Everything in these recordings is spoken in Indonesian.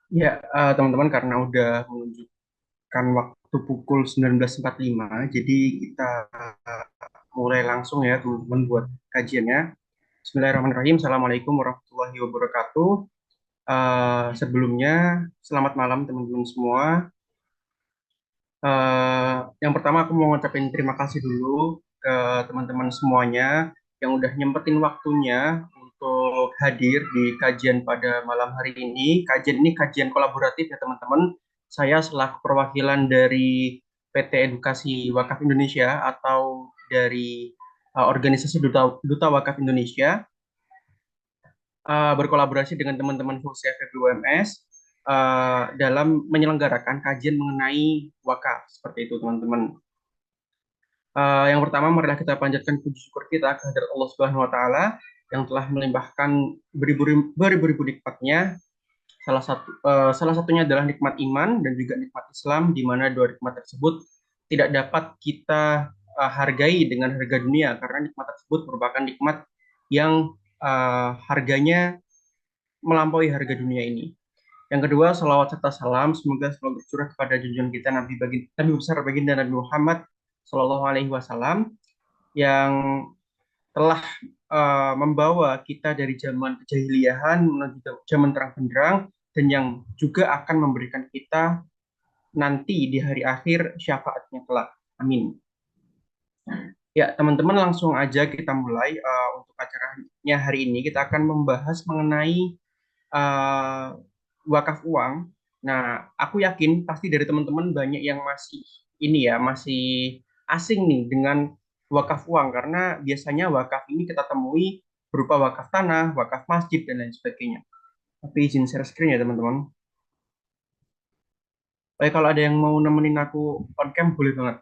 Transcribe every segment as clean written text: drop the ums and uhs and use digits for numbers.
Ya, teman-teman karena udah menunjukkan waktu pukul 19.45, jadi kita mulai langsung ya teman-teman buat kajiannya. Bismillahirrahmanirrahim. Assalamualaikum warahmatullahi wabarakatuh. Sebelumnya, selamat malam teman-teman semua. Yang pertama aku mau ngucapin terima kasih dulu ke teman-teman semuanya yang udah nyempetin waktunya untuk hadir di kajian pada malam hari ini. Kajian ini kajian kolaboratif ya teman-teman. Saya selaku perwakilan dari PT Edukasi Wakaf Indonesia atau dari organisasi Duta Wakaf Indonesia berkolaborasi dengan teman-teman FUSI FEB dalam menyelenggarakan kajian mengenai wakaf seperti itu teman-teman. Yang pertama, marilah kita panjatkan puji syukur kita kehadirat Allah Subhanahu wa Ta'ala yang telah melimpahkan beribu-ribu nikmatnya. Salah satunya adalah nikmat iman dan juga nikmat Islam, di mana dua nikmat tersebut tidak dapat kita hargai dengan harga dunia, karena nikmat tersebut merupakan nikmat yang harganya melampaui harga dunia ini. Yang kedua, salawat serta salam semoga selalu tercurah kepada junjungan kita Nabi besar baginda Nabi Muhammad Shallallahu Alaihi Wasallam yang telah membawa kita dari zaman kejahiliahan menuju zaman terang benderang dan yang juga akan memberikan kita nanti di hari akhir syafaatnya kelak. Amin. Ya, teman-teman langsung aja kita mulai untuk acaranya hari ini. Kita akan membahas mengenai uh, wakaf uang. Nah, aku yakin pasti dari teman-teman banyak yang masih ini ya, masih asing nih dengan wakaf uang karena biasanya wakaf ini kita temui berupa wakaf tanah, wakaf masjid dan lain sebagainya. Tapi izin share screen ya teman-teman. Baik, kalau ada yang mau nemenin aku on cam boleh banget.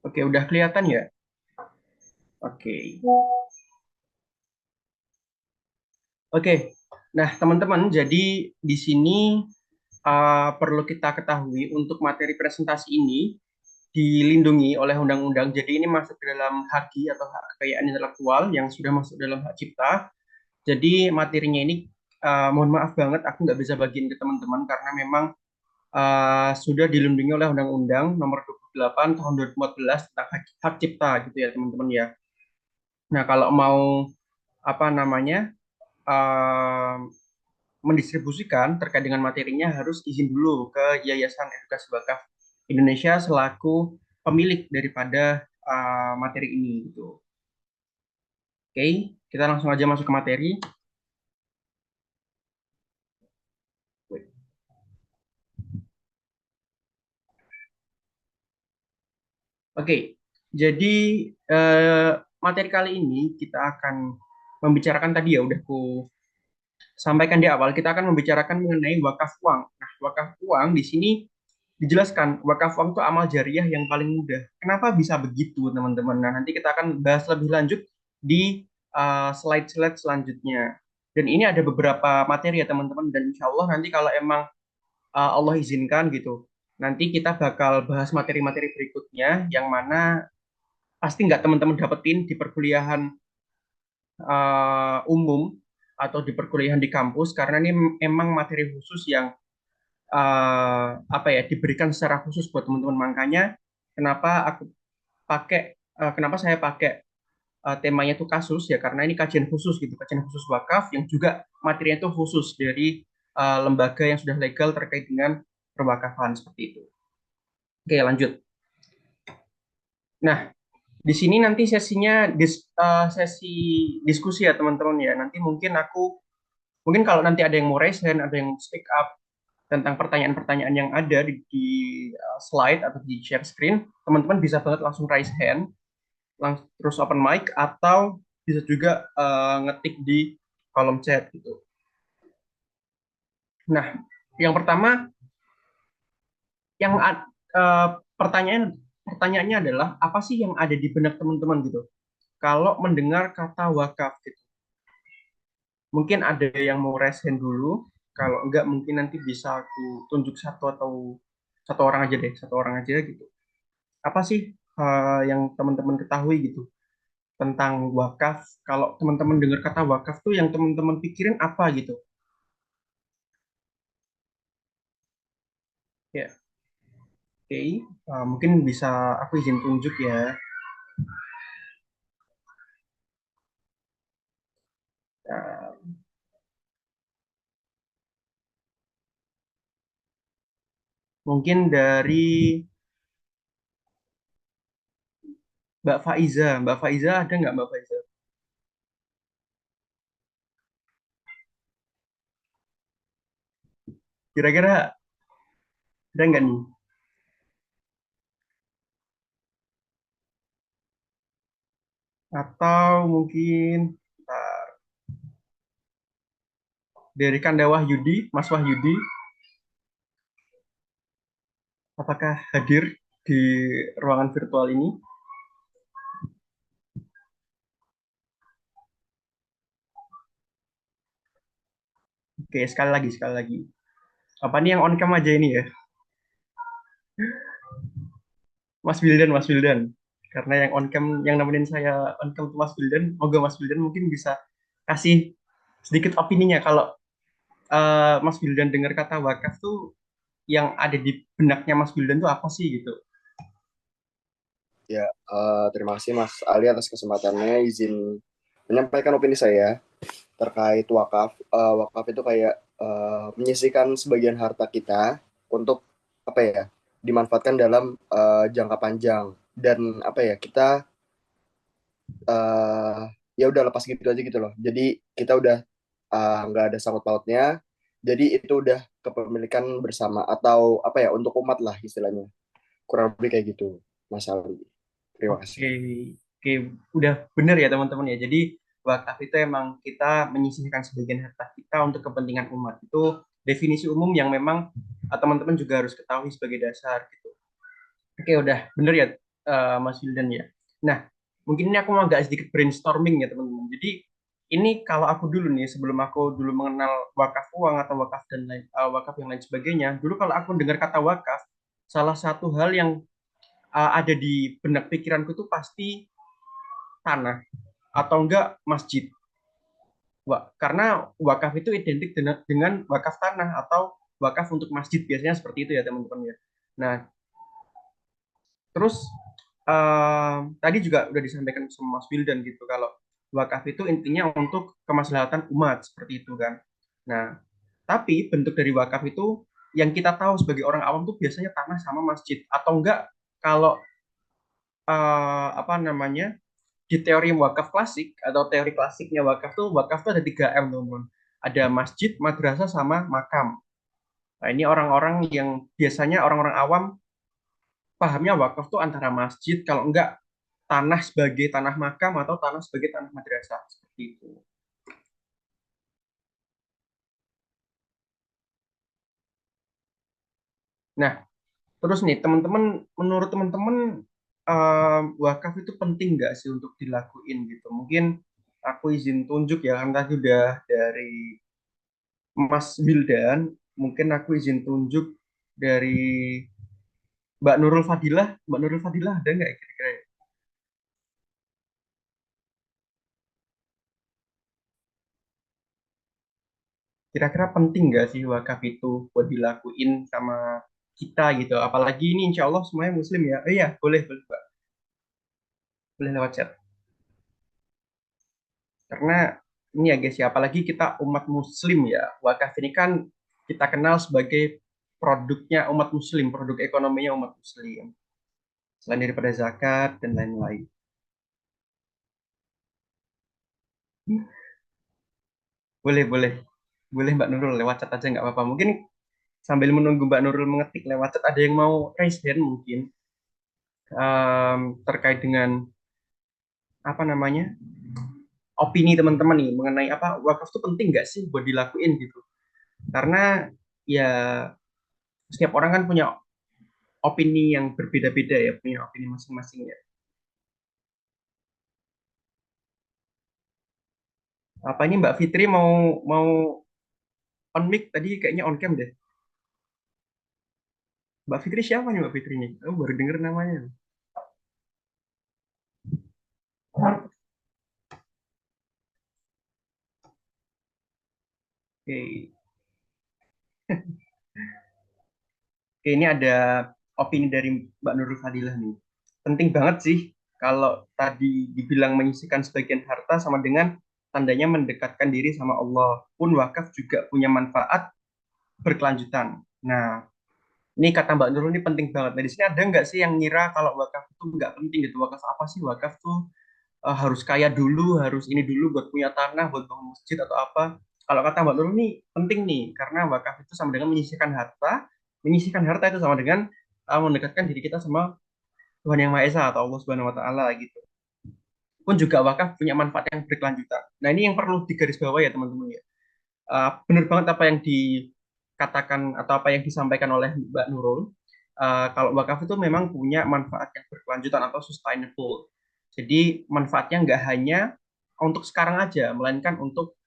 Oke, udah kelihatan ya? Oke. Oke. Nah, teman-teman, jadi di sini perlu kita ketahui untuk materi presentasi ini dilindungi oleh undang-undang. Jadi ini masuk ke dalam HAKI atau hak kekayaan intelektual yang sudah masuk dalam hak cipta. Jadi materinya ini mohon maaf banget aku nggak bisa bagiin ke teman-teman karena memang sudah dilindungi oleh Undang-Undang Nomor 28 Tahun 2014 tentang hak cipta gitu ya teman-teman ya. Nah kalau mau apa namanya uh, mendistribusikan terkait dengan materinya harus izin dulu ke Yayasan Edukasi Wakaf Indonesia selaku pemilik daripada materi ini gitu. Oke, kita langsung aja masuk ke materi. Oke, jadi eh, materi kali ini kita akan membicarakan tadi ya udah ku sampaikan di awal kita akan membicarakan mengenai wakaf uang. Nah, wakaf uang di sini dijelaskan wakaf uang itu amal jariah yang paling mudah. Kenapa bisa begitu, teman-teman? Nah, nanti kita akan bahas lebih lanjut di slide-slide selanjutnya. Dan ini ada beberapa materi ya, teman-teman. Dan insya Allah nanti kalau emang Allah izinkan gitu, nanti kita bakal bahas materi-materi berikutnya yang mana pasti nggak teman-teman dapetin di perkuliahan umum atau di perkuliahan di kampus karena ini emang materi khusus yang apa ya diberikan secara khusus buat teman-teman. Makanya kenapa aku pakai kenapa saya pakai temanya itu kasus ya karena ini kajian khusus gitu, kajian khusus wakaf yang juga materinya itu khusus dari lembaga yang sudah legal terkait dengan perwakafan seperti itu. Oke, lanjut. Nah, di sini nanti sesi diskusi ya teman-teman ya. Nanti mungkin kalau nanti ada yang mau raise hand, ada yang speak up tentang pertanyaan-pertanyaan yang ada di slide atau di share screen, teman-teman bisa banget langsung raise hand, langsung terus open mic atau bisa juga ngetik di kolom chat gitu. Nah, yang pertama yang pertanyaan pertanyaannya adalah apa sih yang ada di benak teman-teman gitu? kalau mendengar kata wakaf gitu. Mungkin ada yang mau raise hand dulu. Kalau enggak mungkin nanti bisa aku tunjuk satu atau satu orang aja deh, satu orang aja gitu. Apa sih yang teman-teman ketahui gitu tentang wakaf? Kalau teman-teman dengar kata wakaf tuh yang teman-teman pikirin apa gitu? Ya, oke. Mungkin bisa aku izin tunjuk ya. Uh, Mungkin dari Mbak Faiza ada nggak Mbak Faiza? Kira-kira ada nggak nih? Atau mungkin uh, dari Kanda Wahyudi, Mas Wahyudi, apakah hadir di ruangan virtual ini? Oke, sekali lagi. Apa nih yang on cam aja ini ya? Mas Wildan. Karena yang on cam, yang nemenin saya on cam tuh Mas Wildan. Moga Mas Wildan mungkin bisa kasih sedikit opininya. Kalau Mas Wildan dengar kata wakaf tuh yang ada di benaknya Mas Wildan tuh apa sih gitu? Ya, terima kasih Mas Ali atas kesempatannya. Izin menyampaikan opini saya terkait wakaf. Wakaf itu kayak menyisihkan sebagian harta kita untuk apa ya, dimanfaatkan dalam jangka panjang dan apa ya, kita eh, ya udah lepas gitu aja gitu loh. Jadi kita udah nggak ada sangkut pautnya. Jadi itu udah kepemilikan bersama atau apa ya, untuk umat lah istilahnya. Kurang lebih kayak gitu, Mas Ali. Terima kasih. Oke, oke, udah bener ya teman-teman ya. Jadi wakaf itu emang kita menyisihkan sebagian harta kita untuk kepentingan umat. Itu definisi umum yang memang teman-teman juga harus ketahui sebagai dasar gitu. Oke, udah bener ya Mas Wildan ya. Nah, mungkin ini aku mau agak sedikit brainstorming ya teman-teman. Jadi ini kalau aku dulu nih sebelum aku dulu mengenal wakaf uang atau wakaf dan lain wakaf yang lain sebagainya, dulu kalau aku dengar kata wakaf, salah satu hal yang ada di benak pikiranku tuh pasti tanah atau enggak masjid. Karena wakaf itu identik dengan wakaf tanah atau wakaf untuk masjid biasanya seperti itu ya teman-teman ya. Nah, terus tadi juga udah disampaikan sama Mas Wildan gitu kalau wakaf itu intinya untuk kemaslahatan umat seperti itu kan. Nah, tapi bentuk dari wakaf itu yang kita tahu sebagai orang awam tuh biasanya tanah sama masjid atau enggak kalau apa namanya di teori wakaf klasik atau teori klasiknya wakaf tuh ada 3M teman-teman. Ada masjid, madrasah sama makam. Nah, ini orang-orang yang biasanya orang-orang awam pahamnya wakaf tuh antara masjid kalau enggak tanah sebagai tanah makam atau tanah sebagai tanah madrasah seperti itu. Nah, terus nih teman-teman menurut teman-teman wakaf itu penting nggak sih untuk dilakuin gitu? Mungkin aku izin tunjuk ya kan tadi udah dari Mas Wildan, mungkin aku izin tunjuk dari Mbak Nurul Fadilah. Mbak Nurul Fadilah ada nggak ya kira-kira? Kira-kira penting nggak sih wakaf itu buat dilakuin sama kita gitu? Apalagi ini insya Allah semuanya Muslim ya. Iya, boleh, boleh, Mbak. Boleh lewat chat. Karena ini ya guys ya, apalagi kita umat Muslim ya. Wakaf ini kan kita kenal sebagai produknya umat Muslim, produk ekonominya umat Muslim. Selain daripada zakat dan lain-lain. Boleh, boleh. Boleh Mbak Nurul lewat chat aja nggak apa-apa. Mungkin sambil menunggu Mbak Nurul mengetik lewat chat, ada yang mau raise hand mungkin terkait dengan apa namanya opini teman-teman nih mengenai apa wakaf itu penting nggak sih buat dilakuin gitu. Karena ya setiap orang kan punya opini yang berbeda-beda ya, punya opini masing-masing ya. Apa ini Mbak Fitri mau mau on mic tadi kayaknya on cam deh. Mbak Fitri siapa nih Mbak Fitri nih? Aku baru denger namanya. Oke. Oke, ini ada opini dari Mbak Nurul Fadilah nih. Penting banget sih kalau tadi dibilang menyisihkan sebagian harta sama dengan tandanya mendekatkan diri sama Allah. Pun wakaf juga punya manfaat berkelanjutan. Nah, ini kata Mbak Nurul ini penting banget. Nah, di sini ada nggak sih yang ngira kalau wakaf itu nggak penting gitu? Wakaf apa sih? Wakaf tuh harus kaya dulu, harus ini dulu buat punya tanah, buat bangun masjid atau apa. Kalau kata Mbak Nurul nih penting nih, karena wakaf itu sama dengan menyisihkan harta itu sama dengan mendekatkan diri kita sama Tuhan Yang Maha Esa atau Allah Subhanahu Wa Taala gitu. Pun juga wakaf punya manfaat yang berkelanjutan. Nah ini yang perlu digarisbawahi ya teman-teman ya. Benar banget apa yang dikatakan atau apa yang disampaikan oleh Mbak Nurul. Kalau wakaf itu memang punya manfaat yang berkelanjutan atau sustainable. Jadi manfaatnya nggak hanya untuk sekarang aja, melainkan untuk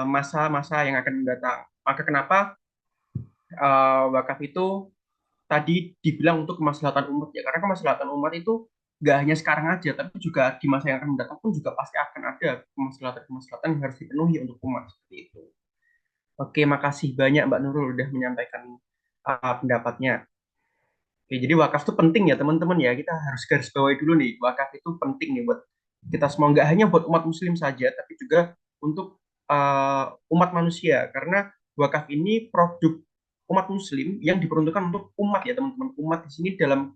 masa-masa yang akan mendatang. Maka kenapa wakaf itu tadi dibilang untuk kemaslahatan umat ya, karena kemaslahatan umat itu nggak hanya sekarang aja, tapi juga di masa yang akan mendatang pun juga pasti akan ada kemaslahatan-kemaslahatan yang harus dipenuhi untuk umat seperti itu. Oke, makasih banyak Mbak Nurul udah menyampaikan pendapatnya. Oke, jadi wakaf itu penting ya teman-teman ya. Kita harus garis bawahi dulu nih, wakaf itu penting nih buat kita semua, nggak hanya buat umat muslim saja, tapi juga untuk umat manusia. Karena wakaf ini produk umat muslim yang diperuntukkan untuk umat ya teman-teman. Umat di sini dalam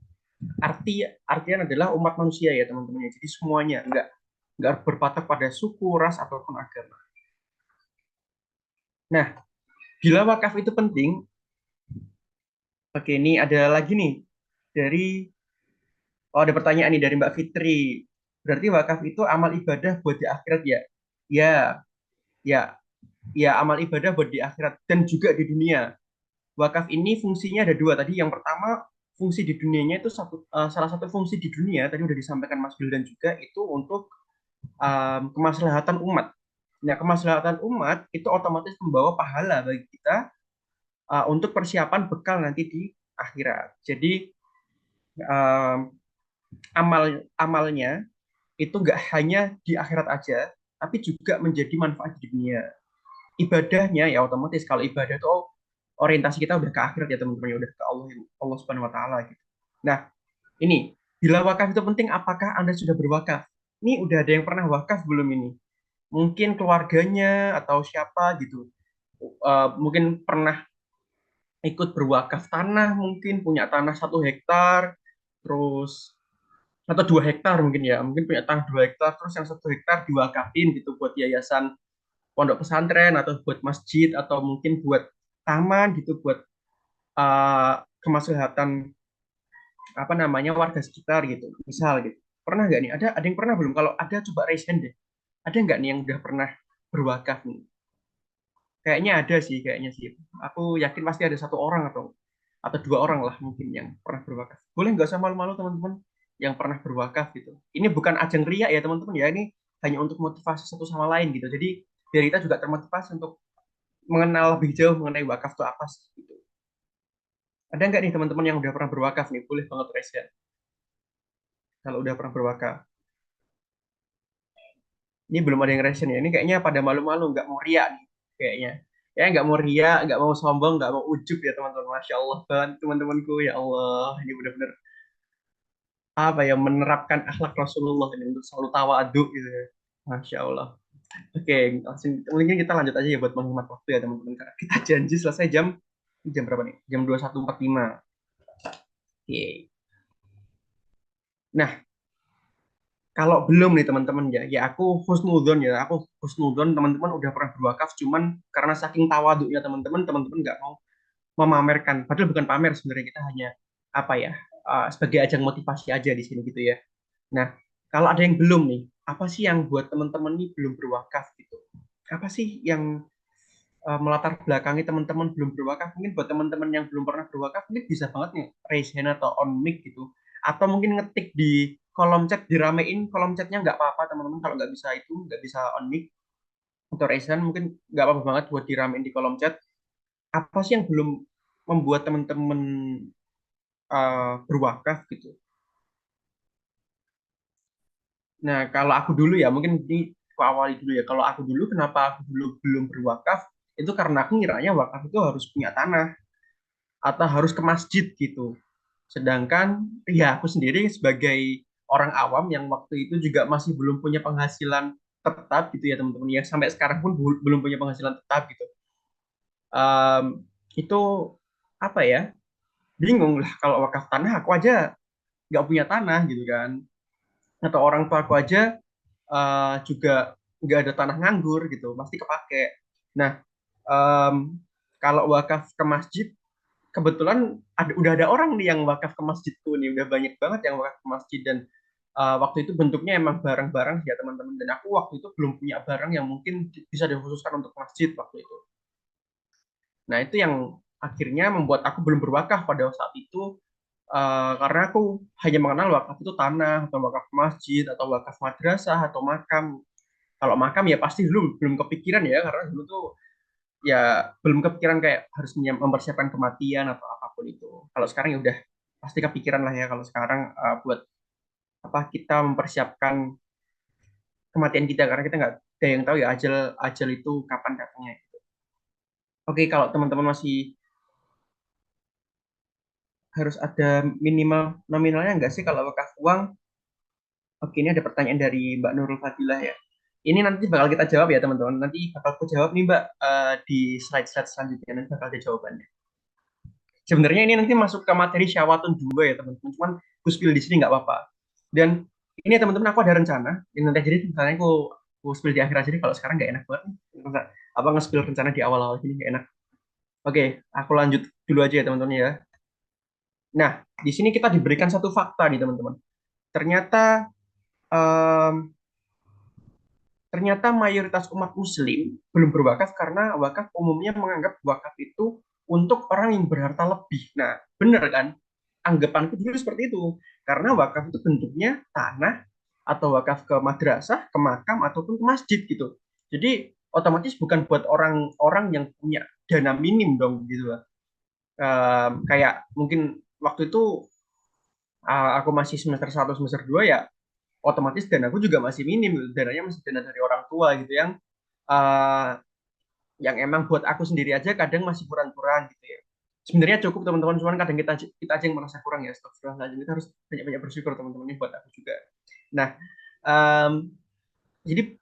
artian adalah umat manusia ya teman-teman. Jadi semuanya, nggak berpatok pada suku, ras, ataupun agama. Nah, bila wakaf itu penting, oke, ini ada lagi nih dari oh ada pertanyaan nih dari Mbak Fitri. Berarti wakaf itu amal ibadah buat di akhirat ya? Ya, ya, ya amal ibadah buat di akhirat dan juga di dunia. Wakaf ini fungsinya ada dua. Tadi yang pertama fungsi di dunianya itu salah satu fungsi di dunia tadi udah disampaikan Mas Wildan juga itu untuk kemaslahatan umat. Nah, kemaslahatan umat itu otomatis membawa pahala bagi kita untuk persiapan bekal nanti di akhirat. Jadi um, amalnya itu nggak hanya di akhirat aja, tapi juga menjadi manfaat di dunia. Ibadahnya ya otomatis kalau ibadah itu orientasi kita udah ke akhirat ya teman-teman, ya udah ke Allah, Allah Subhanahu Wa Taala gitu. Nah ini bila wakaf itu penting, apakah Anda sudah berwakaf? Ini udah ada yang pernah wakaf belum ini? Mungkin keluarganya atau siapa gitu. Mungkin pernah ikut berwakaf tanah, mungkin punya tanah 1 hektar, terus atau 2 hektar mungkin ya, mungkin punya tanah 2 hektar, terus yang 1 hektar diwakafin gitu buat yayasan pondok pesantren atau buat masjid atau mungkin buat taman gitu, buat kemaslahatan apa namanya warga sekitar gitu, misal gitu. Pernah nggak nih? Ada yang pernah belum? Kalau ada coba raise hand deh. Ada nggak nih yang udah pernah berwakaf nih? Kayaknya ada sih, kayaknya sih. Aku yakin pasti ada 1 orang atau 2 orang lah mungkin yang pernah berwakaf. Boleh nggak usah malu-malu teman-teman yang pernah berwakaf gitu. Ini bukan ajang ria ya teman-teman ya, ini hanya untuk motivasi satu sama lain gitu. Jadi biar kita juga termotivasi untuk mengenal lebih jauh mengenai wakaf itu apa sih gitu. Ada nggak nih teman-teman yang udah pernah berwakaf nih? Boleh banget raise hand kalau udah pernah berwakaf. Ini belum ada yang raise hand ya. Ini kayaknya pada malu-malu, nggak mau ria nih kayaknya. Ya nggak mau ria, nggak mau sombong, nggak mau ujub ya teman-teman. Masya Allah banget teman-temanku ya Allah. Ini benar-benar apa ya, menerapkan akhlak Rasulullah ini untuk selalu tawadhu gitu ya. Masya Allah. Oke, langsung mungkin kita lanjut aja ya buat menghemat waktu ya teman-teman. Karena kita janji selesai jam berapa nih? Jam 21.45. Oke. Nah, kalau belum nih teman-teman ya, ya aku husnudon ya, aku husnudon teman-teman udah pernah berwakaf, cuman karena saking tawaduknya teman-teman, teman-teman nggak mau memamerkan. Padahal bukan pamer sebenarnya, kita hanya apa ya, sebagai ajang motivasi aja di sini gitu ya. Nah, kalau ada yang belum nih, apa sih yang buat teman-teman nih belum berwakaf gitu? Apa sih yang melatar belakangi teman-teman belum berwakaf? Mungkin buat teman-teman yang belum pernah berwakaf, mungkin bisa banget nih raise hand atau on mic gitu. Atau mungkin ngetik di kolom chat, diramein kolom chatnya nggak apa-apa teman-teman kalau nggak bisa itu, nggak bisa on mic. atau Raisan, mungkin nggak apa-apa banget buat diramein di kolom chat. Apa sih yang belum membuat teman-teman berwakaf gitu? Nah, kalau aku dulu ya, mungkin ini aku awali dulu ya. Kalau aku dulu, kenapa aku dulu belum berwakaf? Itu karena aku ngiranya wakaf itu harus punya tanah atau harus ke masjid gitu. Sedangkan ya aku sendiri sebagai orang awam yang waktu itu juga masih belum punya penghasilan tetap gitu ya teman-teman ya. Sampai sekarang pun belum punya penghasilan tetap gitu. Em, itu apa ya? Bingung lah kalau wakaf tanah aku aja nggak punya tanah gitu kan. Atau orang tua aku aja juga nggak ada tanah nganggur gitu, pasti kepake. Nah, em, kalau wakaf ke masjid, kebetulan udah ada orang nih yang wakaf ke masjidku nih, udah banyak banget yang wakaf ke masjid dan waktu itu bentuknya emang barang-barang ya teman-teman. Dan aku waktu itu belum punya barang yang mungkin bisa dikhususkan untuk masjid waktu itu. Nah, itu yang akhirnya membuat aku belum berwakaf pada saat itu karena aku hanya mengenal wakaf itu tanah atau wakaf masjid atau wakaf madrasah atau makam. Kalau makam ya pasti dulu belum kepikiran ya karena dulu tuh ya belum kepikiran kayak harus mempersiapkan kematian atau apapun itu. Kalau sekarang ya udah pasti kepikiran lah ya kalau sekarang buat apa kita mempersiapkan kematian kita karena kita nggak ada yang tahu ya ajal ajal itu kapan datangnya. Oke, kalau teman-teman masih harus ada minimal nominalnya nggak sih kalau wakaf uang? Oke, ini ada pertanyaan dari Mbak Nurul Fadilah ya. Ini nanti bakal kita jawab ya teman-teman. Nanti bakal aku jawab nih Mbak di slide-slide selanjutnya nanti bakal ada jawabannya. Sebenarnya ini nanti masuk ke materi syawatun juga ya teman-teman. Cuman aku spill di sini nggak apa-apa. Dan ini ya teman-teman aku ada rencana. Ini nanti jadi misalnya aku spill di akhir aja nih. Kalau sekarang nggak enak banget. Apa nge-spill rencana di awal-awal ini nggak enak. Oke, aku lanjut dulu aja ya teman-teman ya. Nah, di sini kita diberikan satu fakta nih teman-teman. Ternyata em, ternyata mayoritas umat muslim belum berwakaf karena wakaf umumnya menganggap wakaf itu untuk orang yang berharta lebih. Nah, benar kan? Anggapanku dulu seperti itu. Karena wakaf itu bentuknya tanah atau wakaf ke madrasah, ke makam, ataupun ke masjid gitu. Jadi otomatis bukan buat orang-orang yang punya dana minim dong gitu lah. Kayak mungkin waktu itu aku masih semester 1 semester 2 ya otomatis danaku juga masih minim. Dananya masih dana dari orang tua gitu uh, yang emang buat aku sendiri aja kadang masih kurang-kurang gitu ya. Sebenarnya cukup teman-teman, cuman kadang kita aja yang merasa kurang ya. Astagfirullahaladzim, kita harus banyak-banyak bersyukur teman-teman ini buat aku juga. Nah, um, jadi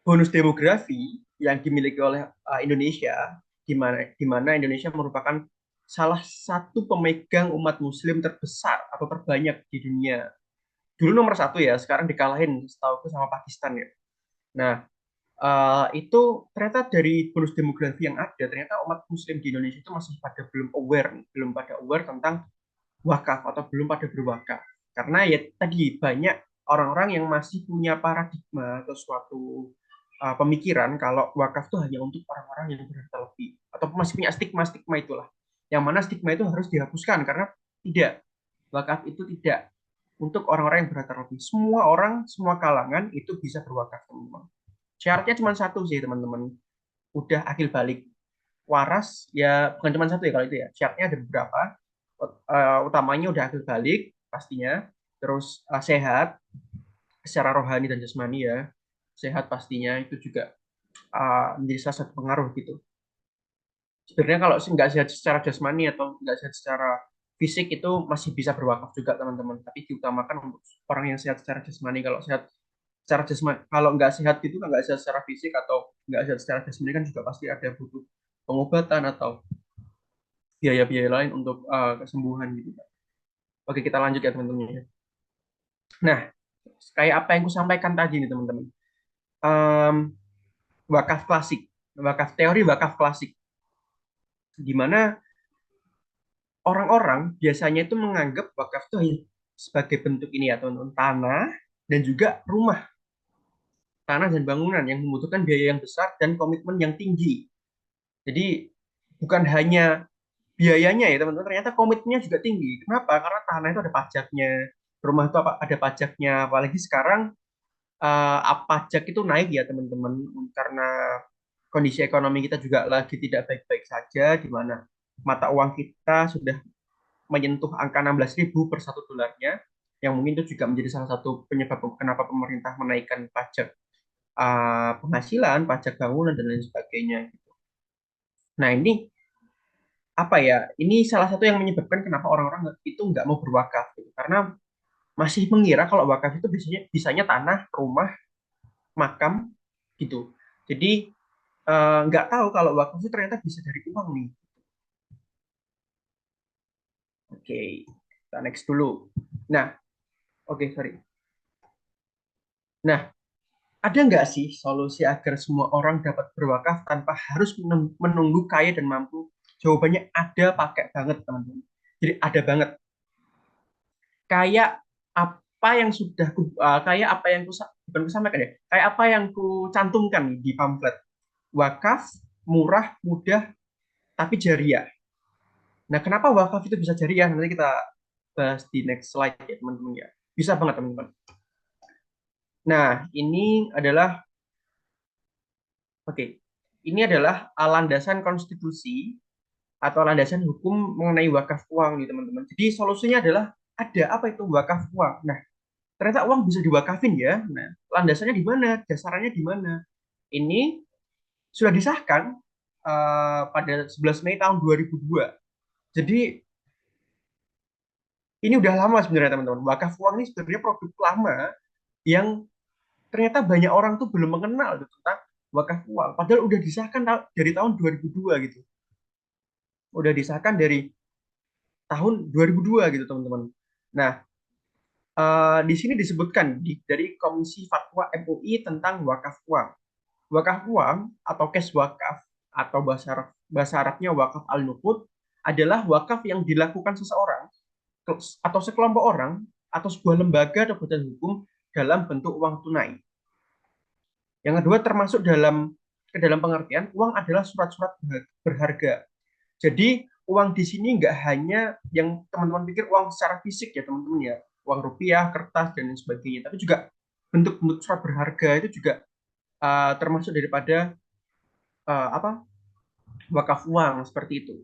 bonus demografi yang dimiliki oleh Indonesia, di mana Indonesia merupakan salah satu pemegang umat Muslim terbesar atau terbanyak di dunia. Dulu nomor satu ya, sekarang dikalahin setahu sama Pakistan ya. Nah, itu ternyata dari bonus demografi yang ada, ternyata umat Muslim di Indonesia itu masih pada belum pada aware tentang wakaf atau belum pada berwakaf. Karena ya tadi banyak orang-orang yang masih punya paradigma atau suatu pemikiran kalau wakaf itu hanya untuk orang-orang yang berharta lebih atau masih punya stigma-stigma itulah. Yang mana stigma itu harus dihapuskan karena tidak wakaf itu tidak untuk orang-orang yang berharta lebih. Semua orang, semua kalangan itu bisa berwakaf, teman-teman. Syaratnya cuma satu sih teman-teman, udah akil balik. Waras ya bukan cuma satu ya kalau itu ya. Syaratnya ada beberapa. Utamanya udah akil balik pastinya, terus sehat secara rohani dan jasmani ya. Sehat pastinya itu juga menjadi salah satu pengaruh gitu. Sebenarnya kalau nggak sehat secara jasmani atau nggak sehat secara fisik itu masih bisa berwakaf juga teman-teman. Tapi diutamakan untuk orang yang sehat secara jasmani. Kalau sehat secara jasmani, kalau nggak sehat gitu nggak sehat secara fisik atau nggak sehat secara jasmani kan juga pasti ada butuh pengobatan atau biaya-biaya lain untuk kesembuhan gitu. Oke, kita lanjut ya teman-teman ya. Nah, kayak apa yang aku sampaikan tadi nih teman-teman. Em, wakaf klasik, teori wakaf klasik, di mana orang-orang biasanya itu menganggap wakaf itu hanya sebagai bentuk ini ya teman-teman, tanah dan juga rumah, tanah dan bangunan yang membutuhkan biaya yang besar dan komitmen yang tinggi. Jadi bukan hanya biayanya ya teman-teman, ternyata komitmennya juga tinggi. Kenapa? Karena tanah itu ada pajaknya, rumah itu ada pajaknya, apalagi sekarang pajak itu naik ya teman-teman, karena kondisi ekonomi kita juga lagi tidak baik-baik saja, di mana mata uang kita sudah menyentuh angka 16.000 per satu dolarnya, yang mungkin itu juga menjadi salah satu penyebab kenapa pemerintah menaikkan pajak penghasilan, pajak bangunan, dan lain sebagainya. Nah, ini apa ya? Ini salah satu yang menyebabkan kenapa orang-orang itu nggak mau berwakaf, gitu. Karena masih mengira kalau wakaf itu bisanya tanah, rumah, makam, gitu. Jadi nggak tahu kalau wakaf itu ternyata bisa dari uang nih. Oke, kita next dulu. Nah, oke, sorry. Nah, ada nggak sih solusi agar semua orang dapat berwakaf tanpa harus menunggu kaya dan mampu? Jawabannya ada, pakai banget teman-teman. Jadi ada banget. Kayak apa yang sudah kayak apa yang bukan kusampaikan ya. Kayak apa yang ku cantumkan di pamflet. Wakaf, murah, mudah, tapi jariah. Nah, kenapa wakaf itu bisa jariah? Nanti kita bahas di next slide ya teman-teman ya. Bisa banget teman-teman. Nah, ini adalah oke. Ini adalah landasan konstitusi atau landasan hukum mengenai wakaf uang nih teman-teman. Jadi solusinya adalah ada apa itu wakaf uang. Nah, ternyata uang bisa diwakafin ya. Nah, landasannya di mana? Dasarnya di mana? Ini sudah disahkan pada 11 Mei tahun 2002. Jadi ini udah lama sebenarnya teman-teman. Wakaf uang ini sebenarnya produk lama yang ternyata banyak orang tuh belum mengenal tentang wakaf uang. Padahal udah disahkan dari tahun 2002 gitu. Udah disahkan dari tahun 2002 gitu teman-teman. Nah, di sini disebutkan dari Komisi Fatwa MUI tentang wakaf uang. Wakaf uang atau cash wakaf atau bahasa Arabnya wakaf al-nuqud adalah wakaf yang dilakukan seseorang atau sekelompok orang atau sebuah lembaga atau badan hukum dalam bentuk uang tunai. Yang kedua termasuk ke dalam pengertian uang adalah surat-surat berharga. Jadi uang di sini nggak hanya yang teman-teman pikir uang secara fisik ya teman-teman ya, uang rupiah, kertas dan lain sebagainya, tapi juga bentuk-bentuk surat berharga itu juga termasuk daripada apa wakaf uang seperti itu.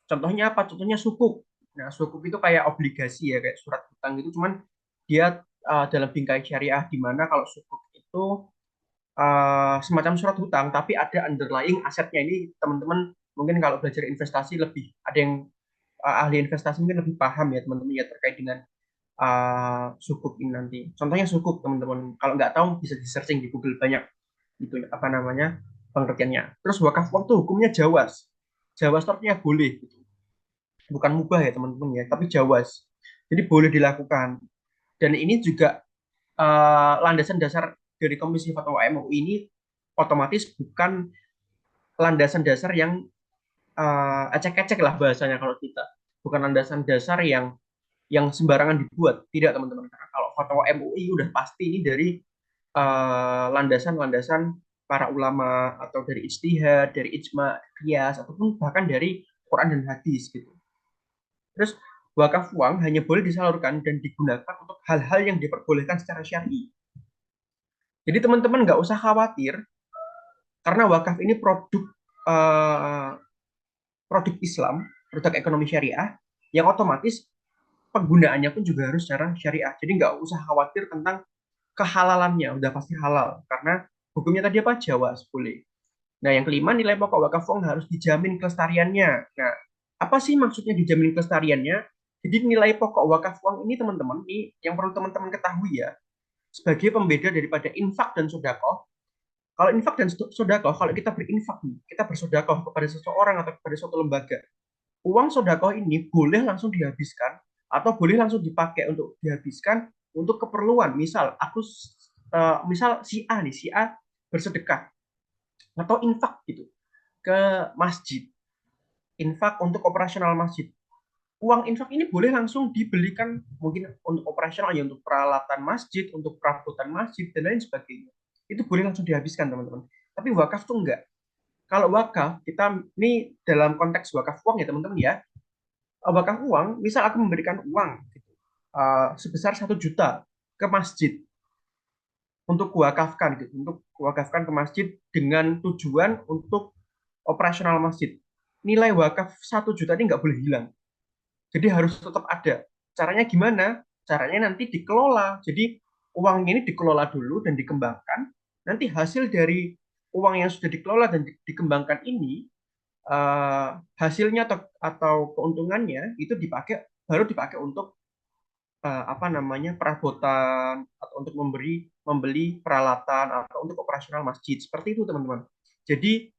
Contohnya apa? Contohnya sukuk. Nah, sukuk itu kayak obligasi ya, kayak surat hutang gitu, cuman dia dalam bingkai syariah di mana kalau sukuk itu semacam surat hutang, tapi ada underlying asetnya. Ini teman-teman mungkin kalau belajar investasi lebih ada yang ahli investasi mungkin lebih paham ya teman-teman ya terkait dengan sukuk ini nanti. Contohnya sukuk teman-teman. Kalau nggak tahu bisa di searching di Google banyak gitu apa namanya pengertiannya. Terus wakaf waktu hukumnya jawas. Jawas itu artinya boleh gitu. Bukan mubah ya teman-teman ya, tapi jawas. Jadi boleh dilakukan. Dan ini juga landasan dasar dari Komisi Fatwa MUI ini otomatis bukan landasan dasar yang ecek-ecek lah bahasanya kalau kita. Bukan landasan dasar yang sembarangan dibuat. Tidak teman-teman. Karena kalau Fatwa MUI udah pasti ini dari landasan-landasan para ulama atau dari ijtihad, dari ijma, qiyas ataupun bahkan dari Quran dan hadis gitu. Terus wakaf uang hanya boleh disalurkan dan digunakan untuk hal-hal yang diperbolehkan secara syar'i. Jadi teman-teman nggak usah khawatir karena wakaf ini uh, produk Islam, produk ekonomi syariah yang otomatis penggunaannya pun juga harus secara syariah. Jadi nggak usah khawatir tentang kehalalannya, udah pasti halal karena hukumnya tadi apa jawas boleh. Nah, yang kelima nilai pokok wakaf uang harus dijamin kelestariannya. Nah, apa sih maksudnya dijamin kelestariannya? Jadi nilai pokok wakaf uang ini teman-teman, ini yang perlu teman-teman ketahui ya, sebagai pembeda daripada infak dan sodakoh. Kalau infak dan sodakoh, kalau kita berinfak nih, kita bersodakoh kepada seseorang atau kepada suatu lembaga, uang sodakoh ini boleh langsung dihabiskan atau boleh langsung dipakai untuk dihabiskan untuk keperluan. Misal misal si A bersedekah atau infak gitu ke masjid, infak untuk operasional masjid. Uang infak ini boleh langsung dibelikan mungkin untuk operasional ya untuk peralatan masjid, untuk perabotan masjid dan lain sebagainya. Itu boleh langsung dihabiskan teman-teman. Tapi wakaf tuh enggak. Kalau wakaf kita ini dalam konteks wakaf uang ya teman-teman ya. Wakaf uang, misal aku memberikan uang gitu, sebesar 1 juta ke masjid. untuk kuwakafkan gitu, untuk kuwakafkan ke masjid dengan tujuan untuk operasional masjid. Nilai wakaf 1 juta ini nggak boleh hilang. Jadi harus tetap ada. Caranya gimana? Caranya nanti dikelola. Jadi uang ini dikelola dulu dan dikembangkan. Nanti hasil dari uang yang sudah dikelola dan dikembangkan ini, hasilnya atau keuntungannya itu baru dipakai untuk apa namanya, perabotan atau untuk membeli peralatan atau untuk operasional masjid seperti itu teman-teman. Jadi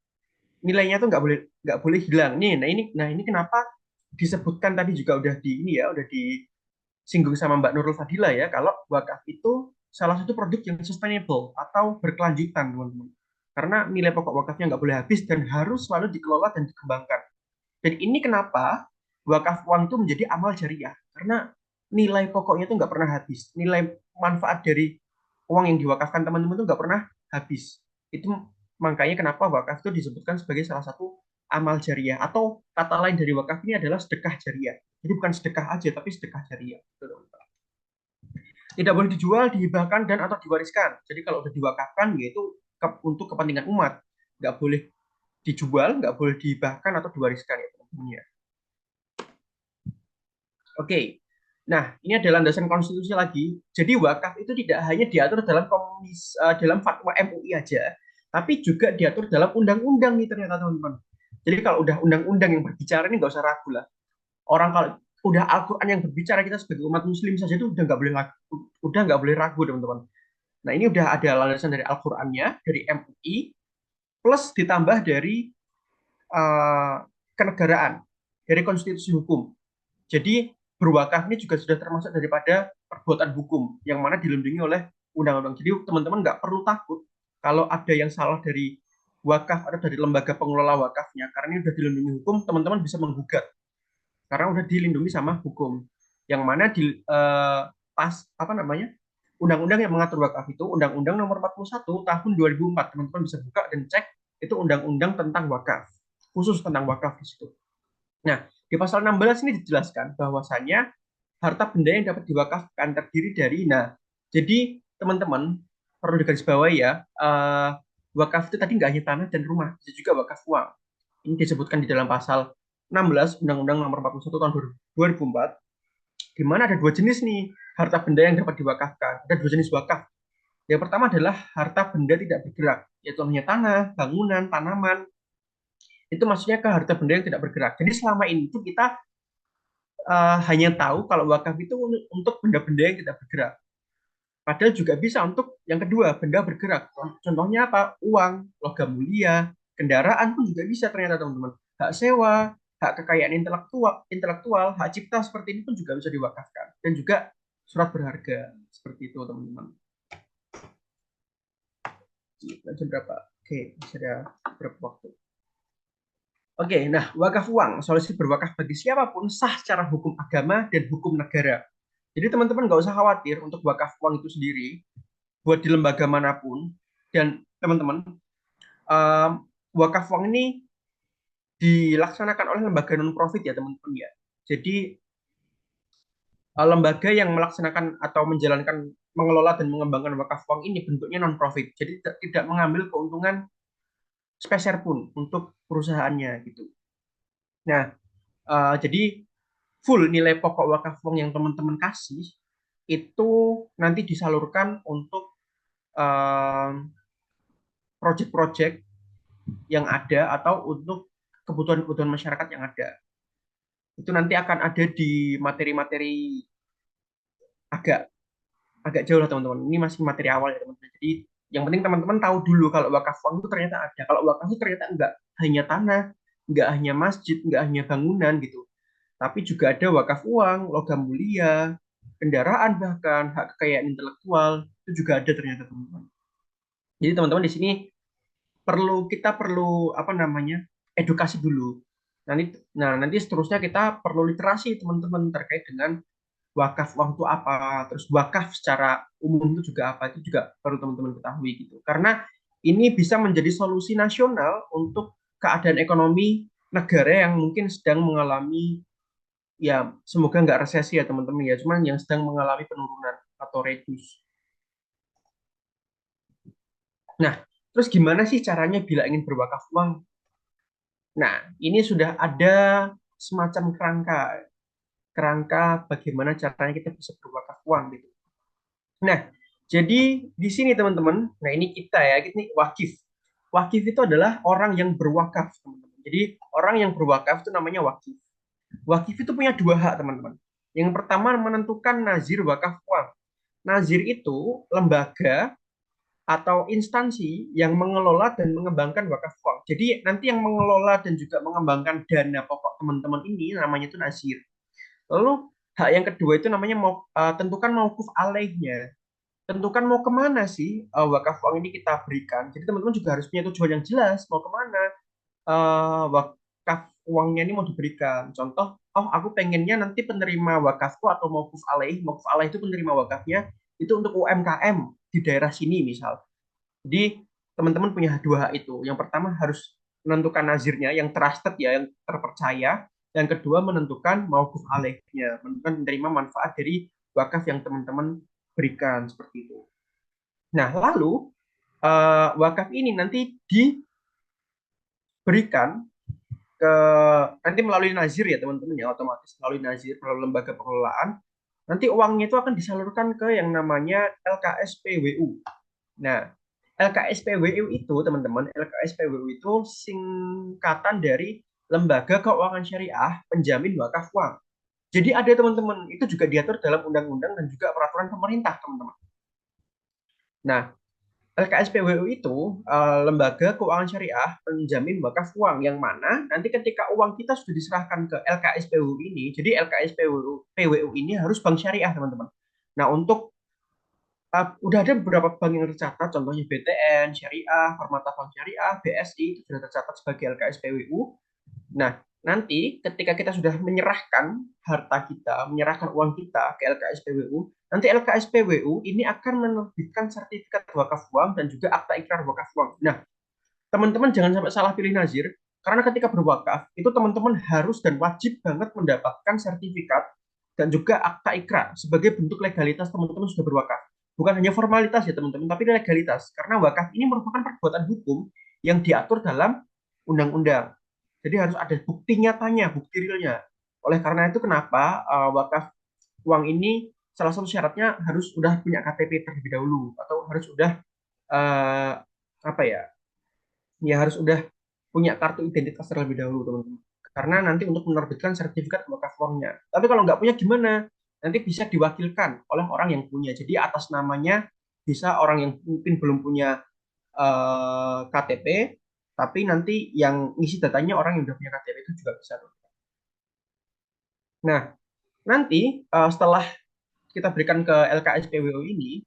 nilainya tuh nggak boleh hilang nih. Nah ini kenapa disebutkan tadi juga udah di ini ya, udah disinggung sama Mbak Nurul Fadila ya, kalau wakaf itu salah satu produk yang sustainable atau berkelanjutan teman-teman. Karena nilai pokok wakafnya nggak boleh habis dan harus selalu dikelola dan dikembangkan. Dan ini kenapa wakaf uang itu menjadi amal jariah. Karena nilai pokoknya itu nggak pernah habis. Nilai manfaat dari uang yang diwakafkan teman-teman itu nggak pernah habis. Itu makanya kenapa wakaf itu disebutkan sebagai salah satu amal jariah. Atau kata lain dari wakaf ini adalah sedekah jariah. Jadi bukan sedekah aja, tapi sedekah jariah. Tidak boleh dijual, dihibahkan, dan atau diwariskan. Jadi kalau sudah diwakafkan, yaitu untuk kepentingan umat. Nggak boleh dijual, nggak boleh dihibahkan atau diwariskan ya teman-teman ya. Oke. Nah, ini adalah landasan konstitusi lagi. Jadi wakaf itu tidak hanya diatur dalam fatwa MUI aja, tapi juga diatur dalam undang-undang nih ternyata teman-teman. Jadi kalau udah undang-undang yang berbicara ini nggak usah ragu lah. Orang kalau udah Al-Quran yang berbicara, kita sebagai umat Muslim saja itu udah nggak boleh ragu teman-teman. Nah ini udah ada landasan dari Al-Qurannya, dari MUI, plus ditambah dari uh, kenegaraan, dari konstitusi hukum. Jadi berwakaf ini juga sudah termasuk daripada perbuatan hukum yang mana dilindungi oleh undang-undang. Jadi teman-teman nggak perlu takut kalau ada yang salah dari wakaf atau dari lembaga pengelola wakafnya, karena ini sudah dilindungi hukum, teman-teman bisa menggugat karena sudah dilindungi sama hukum. Yang mana di pas apa namanya, undang-undang yang mengatur wakaf itu Undang-Undang Nomor 41 Tahun 2004. Teman-teman bisa buka dan cek, itu undang-undang tentang wakaf, khusus tentang wakaf di situ. Nah, di pasal 16 ini dijelaskan bahwasanya harta benda yang dapat diwakafkan terdiri dari, nah, jadi teman-teman perlu digarisbawahi ya, wakaf itu tadi nggak hanya tanah dan rumah, bisa juga wakaf uang. Ini disebutkan di dalam pasal 16 Undang-Undang Nomor 41 Tahun 2004, di mana ada dua jenis nih harta benda yang dapat diwakafkan. Ada dua jenis wakaf. Yang pertama adalah harta benda tidak bergerak, yaitu hanya tanah, bangunan, tanaman. Itu maksudnya ke harta benda yang tidak bergerak. Jadi selama ini itu kita hanya tahu kalau wakaf itu untuk benda-benda yang tidak bergerak. Padahal juga bisa untuk yang kedua, benda bergerak. Contohnya apa? Uang, logam mulia, kendaraan pun juga bisa ternyata teman-teman. Hak sewa, hak kekayaan intelektual, hak cipta seperti ini pun juga bisa diwakafkan. Dan juga surat berharga seperti itu teman-teman. Jam berapa? Oke, masih ada berapa waktu? Oke, nah wakaf uang, solusi berwakaf bagi siapapun sah secara hukum agama dan hukum negara. Jadi teman-teman nggak usah khawatir untuk wakaf uang itu sendiri, buat di lembaga manapun. Dan teman-teman, um, wakaf uang ini dilaksanakan oleh lembaga non-profit ya teman-teman ya. Jadi lembaga yang melaksanakan atau mengelola dan mengembangkan wakaf uang ini bentuknya non-profit. Jadi tidak mengambil keuntungan sepeser pun untuk perusahaannya gitu. Nah, jadi full nilai pokok wakaf uang yang teman-teman kasih itu nanti disalurkan untuk proyek-proyek yang ada atau untuk kebutuhan-kebutuhan masyarakat yang ada. Itu nanti akan ada di materi-materi agak agak jauh lah teman-teman. Ini masih materi awal ya teman-teman. Jadi yang penting teman-teman tahu dulu kalau wakaf uang itu ternyata ada. Kalau wakaf itu ternyata enggak hanya tanah, enggak hanya masjid, enggak hanya bangunan gitu. Tapi juga ada wakaf uang, logam mulia, kendaraan bahkan hak kekayaan intelektual itu juga ada ternyata teman-teman. Jadi teman-teman di sini kita perlu apa namanya, edukasi dulu. Nanti seterusnya kita perlu literasi teman-teman terkait dengan wakaf uang itu apa, terus wakaf secara umum itu juga apa, itu juga perlu teman-teman ketahui gitu. Karena ini bisa menjadi solusi nasional untuk keadaan ekonomi negara yang mungkin sedang mengalami, ya semoga nggak resesi ya teman-teman ya, cuman yang sedang mengalami penurunan atau reduce. Nah, terus gimana sih caranya bila ingin berwakaf uang? Nah, ini sudah ada semacam kerangka bagaimana caranya kita bisa berwakaf uang gitu. Nah, jadi di sini teman-teman, nah ini kita ya, ini wakif. Wakif itu adalah orang yang berwakaf, teman-teman. Jadi orang yang berwakaf itu namanya wakif. Wakif itu punya dua hak, teman-teman. Yang pertama menentukan nazir wakaf uang. Nazir itu lembaga atau instansi yang mengelola dan mengembangkan wakaf uang. Jadi nanti yang mengelola dan juga mengembangkan dana pokok teman-teman ini namanya itu nazir. Lalu hak yang kedua itu namanya tentukan mauquf alaihnya. Tentukan mau kemana sih wakaf uang ini kita berikan. Jadi teman-teman juga harus punya tujuan yang jelas mau kemana wakaf uangnya ini mau diberikan. Contoh, oh aku pengennya nanti penerima wakafku atau mauquf alaih itu penerima wakafnya itu untuk UMKM di daerah sini misal. Jadi teman-teman punya dua hak itu. Yang pertama harus menentukan nazirnya yang trusted ya, yang terpercaya. Yang kedua menentukan mauquf alaihnya, menentukan menerima manfaat dari wakaf yang teman-teman berikan seperti itu. Nah, lalu wakaf ini nanti diberikan ke nanti melalui nazir ya teman-teman ya, otomatis melalui nazir, melalui lembaga pengelolaan. Nanti uangnya itu akan disalurkan ke yang namanya LKSPWU. Nah, LKSPWU itu teman-teman, LKSPWU itu singkatan dari Lembaga Keuangan Syariah Penjamin Wakaf Uang. Jadi ada teman-teman, itu juga diatur dalam undang-undang dan juga peraturan pemerintah, teman-teman. Nah, LKSPWU itu lembaga keuangan syariah penjamin wakaf uang yang mana nanti ketika uang kita sudah diserahkan ke LKSPWU ini, jadi LKSPWU ini harus bank syariah, teman-teman. Nah, untuk udah ada beberapa bank yang tercatat, contohnya BTN, Syariah, Permata Bank Syariah, BSI itu sudah tercatat sebagai LKSPWU. Nah, nanti ketika kita sudah menyerahkan harta kita, menyerahkan uang kita ke LKSPWU, nanti LKSPWU ini akan menerbitkan sertifikat wakaf uang dan juga akta ikrar wakaf uang. Nah, teman-teman jangan sampai salah pilih nazir, karena ketika berwakaf, itu teman-teman harus dan wajib banget mendapatkan sertifikat dan juga akta ikrar sebagai bentuk legalitas teman-teman sudah berwakaf. Bukan hanya formalitas ya teman-teman, tapi legalitas. Karena wakaf ini merupakan perbuatan hukum yang diatur dalam undang-undang. Jadi harus ada bukti nyatanya, bukti realnya. Oleh karena itu kenapa wakaf uang ini salah satu syaratnya harus sudah punya KTP terlebih dahulu atau harus sudah uh, apa ya ya harus udah punya kartu identitas terlebih dahulu teman-teman. Karena nanti untuk menerbitkan sertifikat wakaf uangnya. Tapi kalau nggak punya gimana? Nanti bisa diwakilkan oleh orang yang punya. Jadi atas namanya bisa orang yang mungkin belum punya KTP, tapi nanti yang ngisi datanya orang yang udah punya KTP itu juga bisa. Nah, nanti setelah kita berikan ke LKSPWO ini,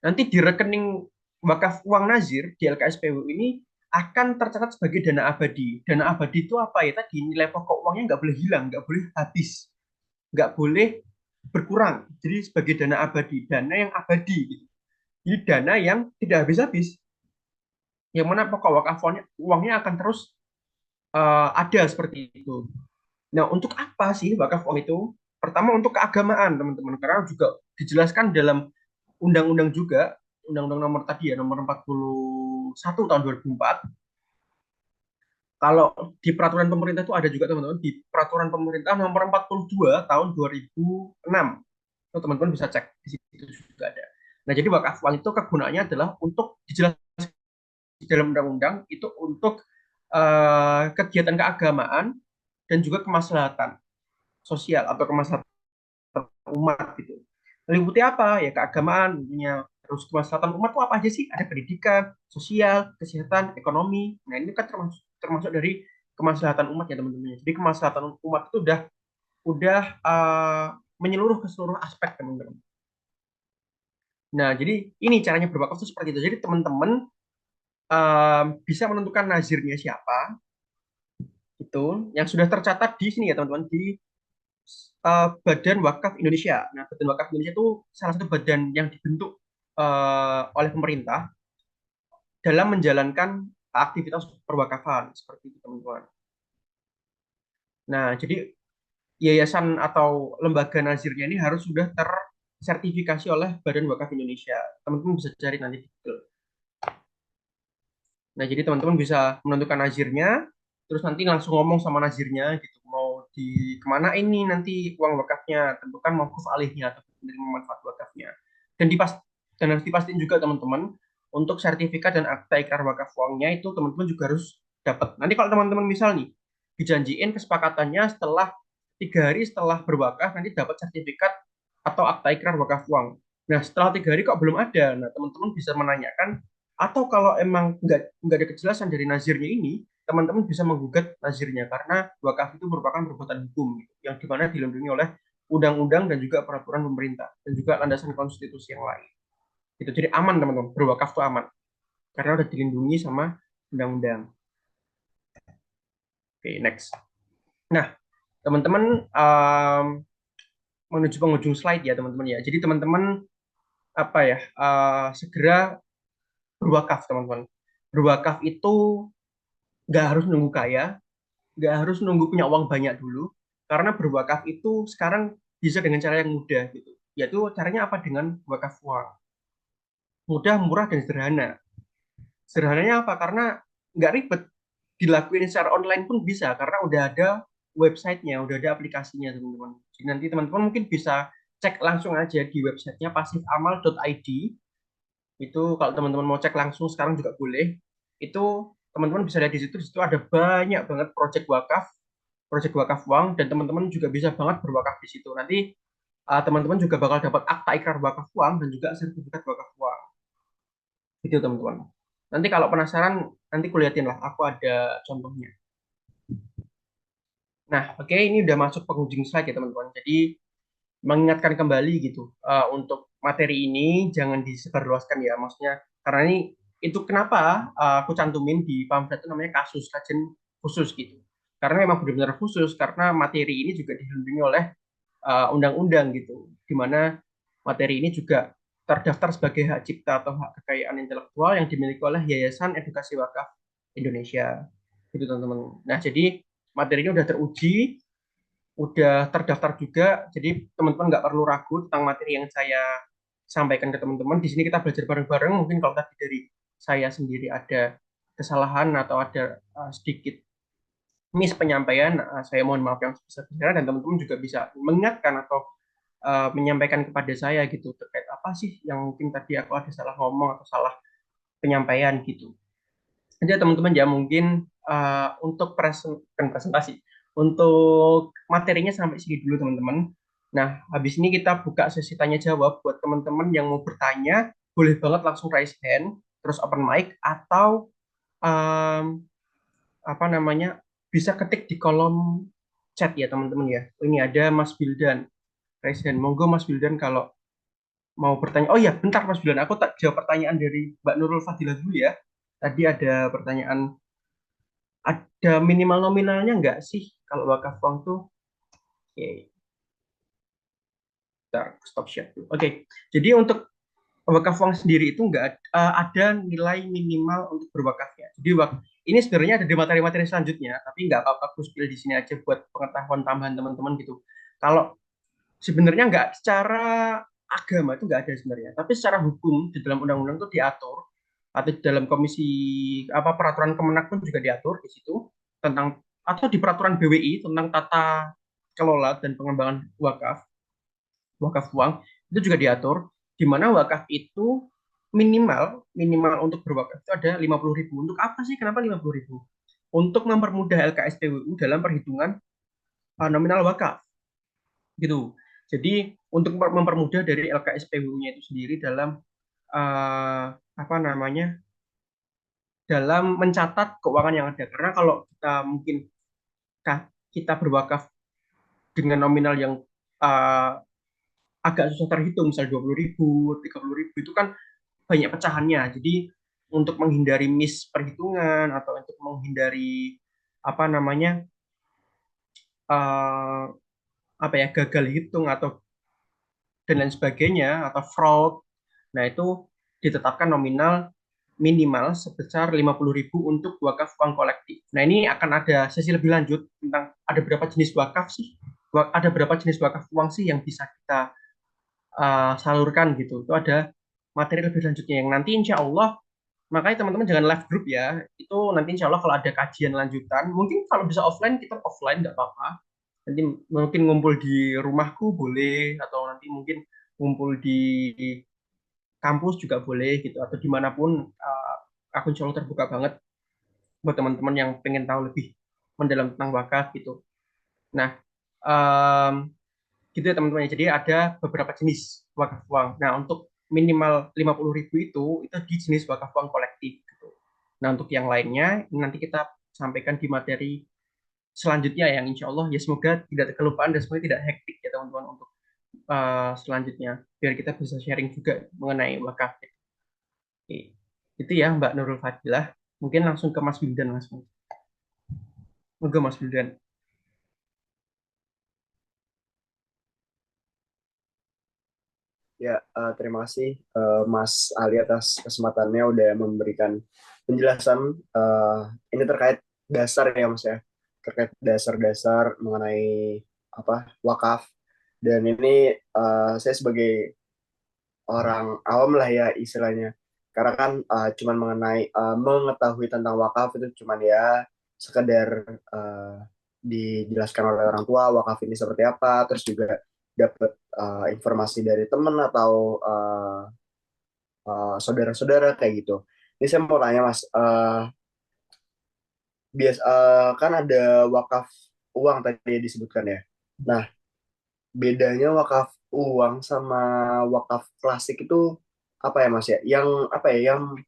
nanti di rekening wakaf uang nazir di LKSPWU ini akan tercatat sebagai dana abadi. Dana abadi itu apa ya? Tadi nilai pokok uangnya nggak boleh hilang, nggak boleh habis, nggak boleh berkurang. Jadi sebagai dana abadi, dana yang abadi. Gitu. Jadi dana yang tidak habis-habis. Yang mana pokok wakaf uangnya akan terus ada seperti itu. Nah, untuk apa sih wakaf uang itu? Pertama untuk keagamaan, teman-teman. Karena juga dijelaskan dalam undang-undang juga, undang-undang nomor tadi ya, nomor 41 tahun 2004. Kalau di peraturan pemerintah itu ada juga teman-teman, di peraturan pemerintah nomor 42 tahun 2006. Itu teman-teman bisa cek, di situ juga ada. Nah, jadi wakaf uang itu kegunaannya adalah untuk dijelaskan di dalam undang-undang, itu untuk kegiatan keagamaan dan juga kemaslahatan sosial atau kemaslahatan umat gitu. Meliputi apa? Ya keagamaan, punya terus kemaslahatan umat itu apa aja sih? Ada pendidikan, sosial, kesehatan, ekonomi. Nah, ini kan termasuk termasuk dari kemaslahatan umat ya teman-teman. Jadi kemaslahatan umat itu udah menyeluruh ke seluruh aspek teman-teman. Nah, jadi ini caranya berwakaf itu seperti itu. Jadi teman-teman bisa menentukan nazirnya siapa itu yang sudah tercatat di sini ya teman-teman di Badan Wakaf Indonesia. Nah, Badan Wakaf Indonesia itu salah satu badan yang dibentuk oleh pemerintah dalam menjalankan aktivitas perwakafan seperti itu teman-teman. Nah, jadi yayasan atau lembaga nazirnya ini harus sudah tersertifikasi oleh Badan Wakaf Indonesia. Teman-teman bisa cari nanti Nah, jadi teman-teman bisa menentukan nazirnya, terus nanti langsung ngomong sama nazirnya gitu, mau di kemana ini nanti uang wakafnya, tentukan mauquf alihnya atau penerima manfaat wakafnya. Dan dan harus dipastiin juga teman-teman, untuk sertifikat dan akta ikrar wakaf uangnya itu teman-teman juga harus dapat. Nanti kalau teman-teman misal nih, dijanjiin kesepakatannya setelah 3 hari setelah berwakaf, nanti dapat sertifikat atau akta ikrar wakaf uang. Nah, setelah 3 hari kok belum ada, nah teman-teman bisa menanyakan atau kalau emang nggak ada kejelasan dari nazirnya ini, teman-teman bisa menggugat nazirnya karena wakaf itu merupakan perbuatan hukum gitu, yang dimana dilindungi oleh undang-undang dan juga peraturan pemerintah dan juga landasan konstitusi yang lain. Itu jadi aman teman-teman, berwakaf itu aman karena udah dilindungi sama undang-undang. Oke, next. Nah, teman-teman menuju penghujung slide ya teman-teman ya. Jadi teman-teman apa ya segera berwakaf teman-teman. Berwakaf itu nggak harus nunggu kaya, nggak harus nunggu punya uang banyak dulu, karena berwakaf itu sekarang bisa dengan cara yang mudah gitu. Yaitu caranya apa? Dengan wakaf uang. Mudah, murah, dan sederhana. Sederhananya apa? Karena nggak ribet. Dilakuin secara online pun bisa, karena udah ada websitenya, udah ada aplikasinya teman-teman. Jadi nanti teman-teman mungkin bisa cek langsung aja di websitenya pasifamal.id. Itu kalau teman-teman mau cek langsung sekarang juga boleh. Itu teman-teman bisa lihat di situ ada banyak banget proyek wakaf uang, dan teman-teman juga bisa banget berwakaf di situ. Nanti teman-teman juga bakal dapat akta ikrar wakaf uang dan juga sertifikat wakaf uang. Itu teman-teman. Nanti kalau penasaran, nanti kuliatin lah. Aku ada contohnya. Nah, oke, ini udah masuk penghujung slide ya teman-teman. Jadi mengingatkan kembali gitu untuk materi ini jangan disebarluaskan ya. Maksudnya karena ini itu kenapa aku cantumin di pamflet itu namanya kasus kajian khusus gitu. Karena memang benar-benar khusus karena materi ini juga dilindungi oleh undang-undang gitu, di mana materi ini juga terdaftar sebagai hak cipta atau hak kekayaan intelektual yang dimiliki oleh Yayasan Edukasi Wakaf Indonesia. Gitu teman-teman. Nah, jadi materi ini udah teruji, udah terdaftar juga, jadi teman-teman nggak perlu ragu tentang materi yang saya sampaikan ke teman-teman. Di sini kita belajar bareng-bareng, mungkin kalau tadi dari saya sendiri ada kesalahan atau ada sedikit miss penyampaian, saya mohon maaf yang sebesar-besarnya, dan teman-teman juga bisa mengingatkan atau menyampaikan kepada saya gitu terkait apa sih yang mungkin tadi aku ada salah ngomong atau salah penyampaian gitu. Jadi ya, teman-teman ya mungkin untuk presentasi, untuk materinya sampai sini dulu teman-teman. Nah, habis ini kita buka sesi tanya jawab buat teman-teman yang mau bertanya, boleh banget langsung raise hand, terus open mic atau um, apa namanya bisa ketik di kolom chat ya teman-teman ya. Ini ada Mas Bildan, raise hand. Monggo Mas Bildan kalau mau bertanya. Oh iya, bentar Mas Bildan, aku tak jawab pertanyaan dari Mbak Nurul Fadilah dulu ya. Tadi ada pertanyaan, ada minimal nominalnya nggak sih kalau wakaf uang tuh? Oke, bentar, stop share dulu. Oke, jadi untuk wakaf uang sendiri itu nggak ada nilai minimal untuk berwakafnya. Jadi ini sebenarnya ada di materi-materi selanjutnya, tapi nggak apa-apa, aku spill di sini aja buat pengetahuan tambahan teman-teman gitu. Kalau sebenarnya nggak secara agama itu nggak ada sebenarnya, tapi secara hukum di dalam undang-undang itu diatur, atau di dalam komisi apa peraturan Kemenak pun juga diatur di situ tentang, atau di peraturan BWI tentang tata kelola dan pengembangan wakaf uang itu juga diatur, di mana wakaf itu minimal minimal untuk berwakaf itu ada 50.000. Untuk apa sih? Kenapa 50.000? Untuk mempermudah LKSPWU dalam perhitungan nominal wakaf gitu. Jadi untuk mempermudah dari LKSPWU-nya itu sendiri dalam apa namanya, dalam mencatat keuangan yang ada. Karena kalau kita mungkin kita berwakaf dengan nominal yang uh, agak susah terhitung, misal 20.000, 30.000, itu kan banyak pecahannya. Jadi untuk menghindari miss perhitungan atau untuk menghindari apa namanya uh, apa ya gagal hitung atau dan lain sebagainya atau fraud, nah itu ditetapkan nominal minimal sebesar 50.000 untuk wakaf uang kolektif. Nah ini akan ada sesi lebih lanjut tentang ada berapa jenis wakaf sih, ada berapa jenis wakaf uang sih yang bisa kita salurkan gitu. Itu ada materi lebih lanjutnya yang nanti insya Allah Makanya teman-teman jangan live group ya. Itu nanti insya Allah kalau ada kajian lanjutan, mungkin kalau bisa offline kita offline nggak apa-apa. Nanti mungkin ngumpul di rumahku boleh, atau nanti mungkin ngumpul di kampus juga boleh gitu, atau dimanapun. Aku insya Allah terbuka banget buat teman-teman yang pengen tahu lebih mendalam tentang wakaf gitu. Nah, em, gitu ya teman-teman. Jadi ada beberapa jenis wakaf uang. Nah, untuk minimal 50.000 itu di jenis wakaf uang kolektif gitu. Nah, untuk yang lainnya nanti kita sampaikan di materi selanjutnya yang insya Allah ya semoga tidak kelupaan dan semoga tidak hektik ya teman-teman untuk selanjutnya biar kita bisa sharing juga mengenai wakaf. Oke. Itu ya Mbak Nurul Fadilah. Mungkin langsung ke Mas Wildan langsung. Moga Mas Wildan. Ya, terima kasih Mas Ali atas kesempatannya udah memberikan penjelasan ini terkait dasar ya Mas ya, terkait dasar-dasar mengenai apa wakaf. Dan ini saya sebagai orang awam lah ya istilahnya, karena kan cuman mengenai mengetahui tentang wakaf itu cuman ya sekedar uh, dijelaskan oleh orang tua wakaf ini seperti apa, terus juga dapat informasi dari teman atau saudara-saudara kayak gitu. Ini saya mau tanya Mas, kan ada wakaf uang tadi disebutkan ya. Nah, bedanya wakaf uang sama wakaf klasik itu apa ya Mas ya? Yang apa ya? Yang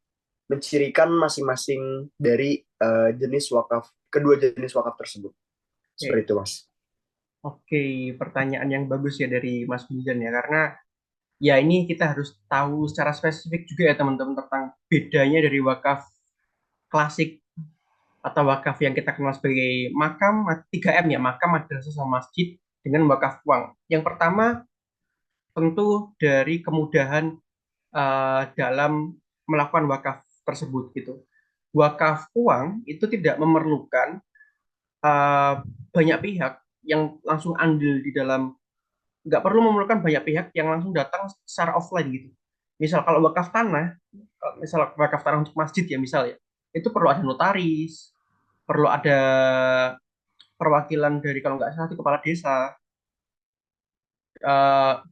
mencirikan masing-masing dari jenis wakaf, kedua jenis wakaf tersebut. Seperti Oke. itu Mas. Oke, pertanyaan yang bagus ya dari Mas Wildan ya, karena ya ini kita harus tahu secara spesifik juga ya teman-teman tentang bedanya dari wakaf klasik atau wakaf yang kita kenal sebagai makam 3M ya, makam, madrasah sama masjid dengan wakaf uang. Yang pertama tentu dari kemudahan dalam melakukan wakaf tersebut gitu. Wakaf uang itu tidak memerlukan eh, banyak pihak yang langsung andil di dalam, nggak perlu memerlukan banyak pihak yang langsung datang secara offline gitu. Misal kalau wakaf tanah, misal wakaf tanah untuk masjid ya misal ya, itu perlu ada notaris, perlu ada perwakilan dari kalau nggak salah itu kepala desa,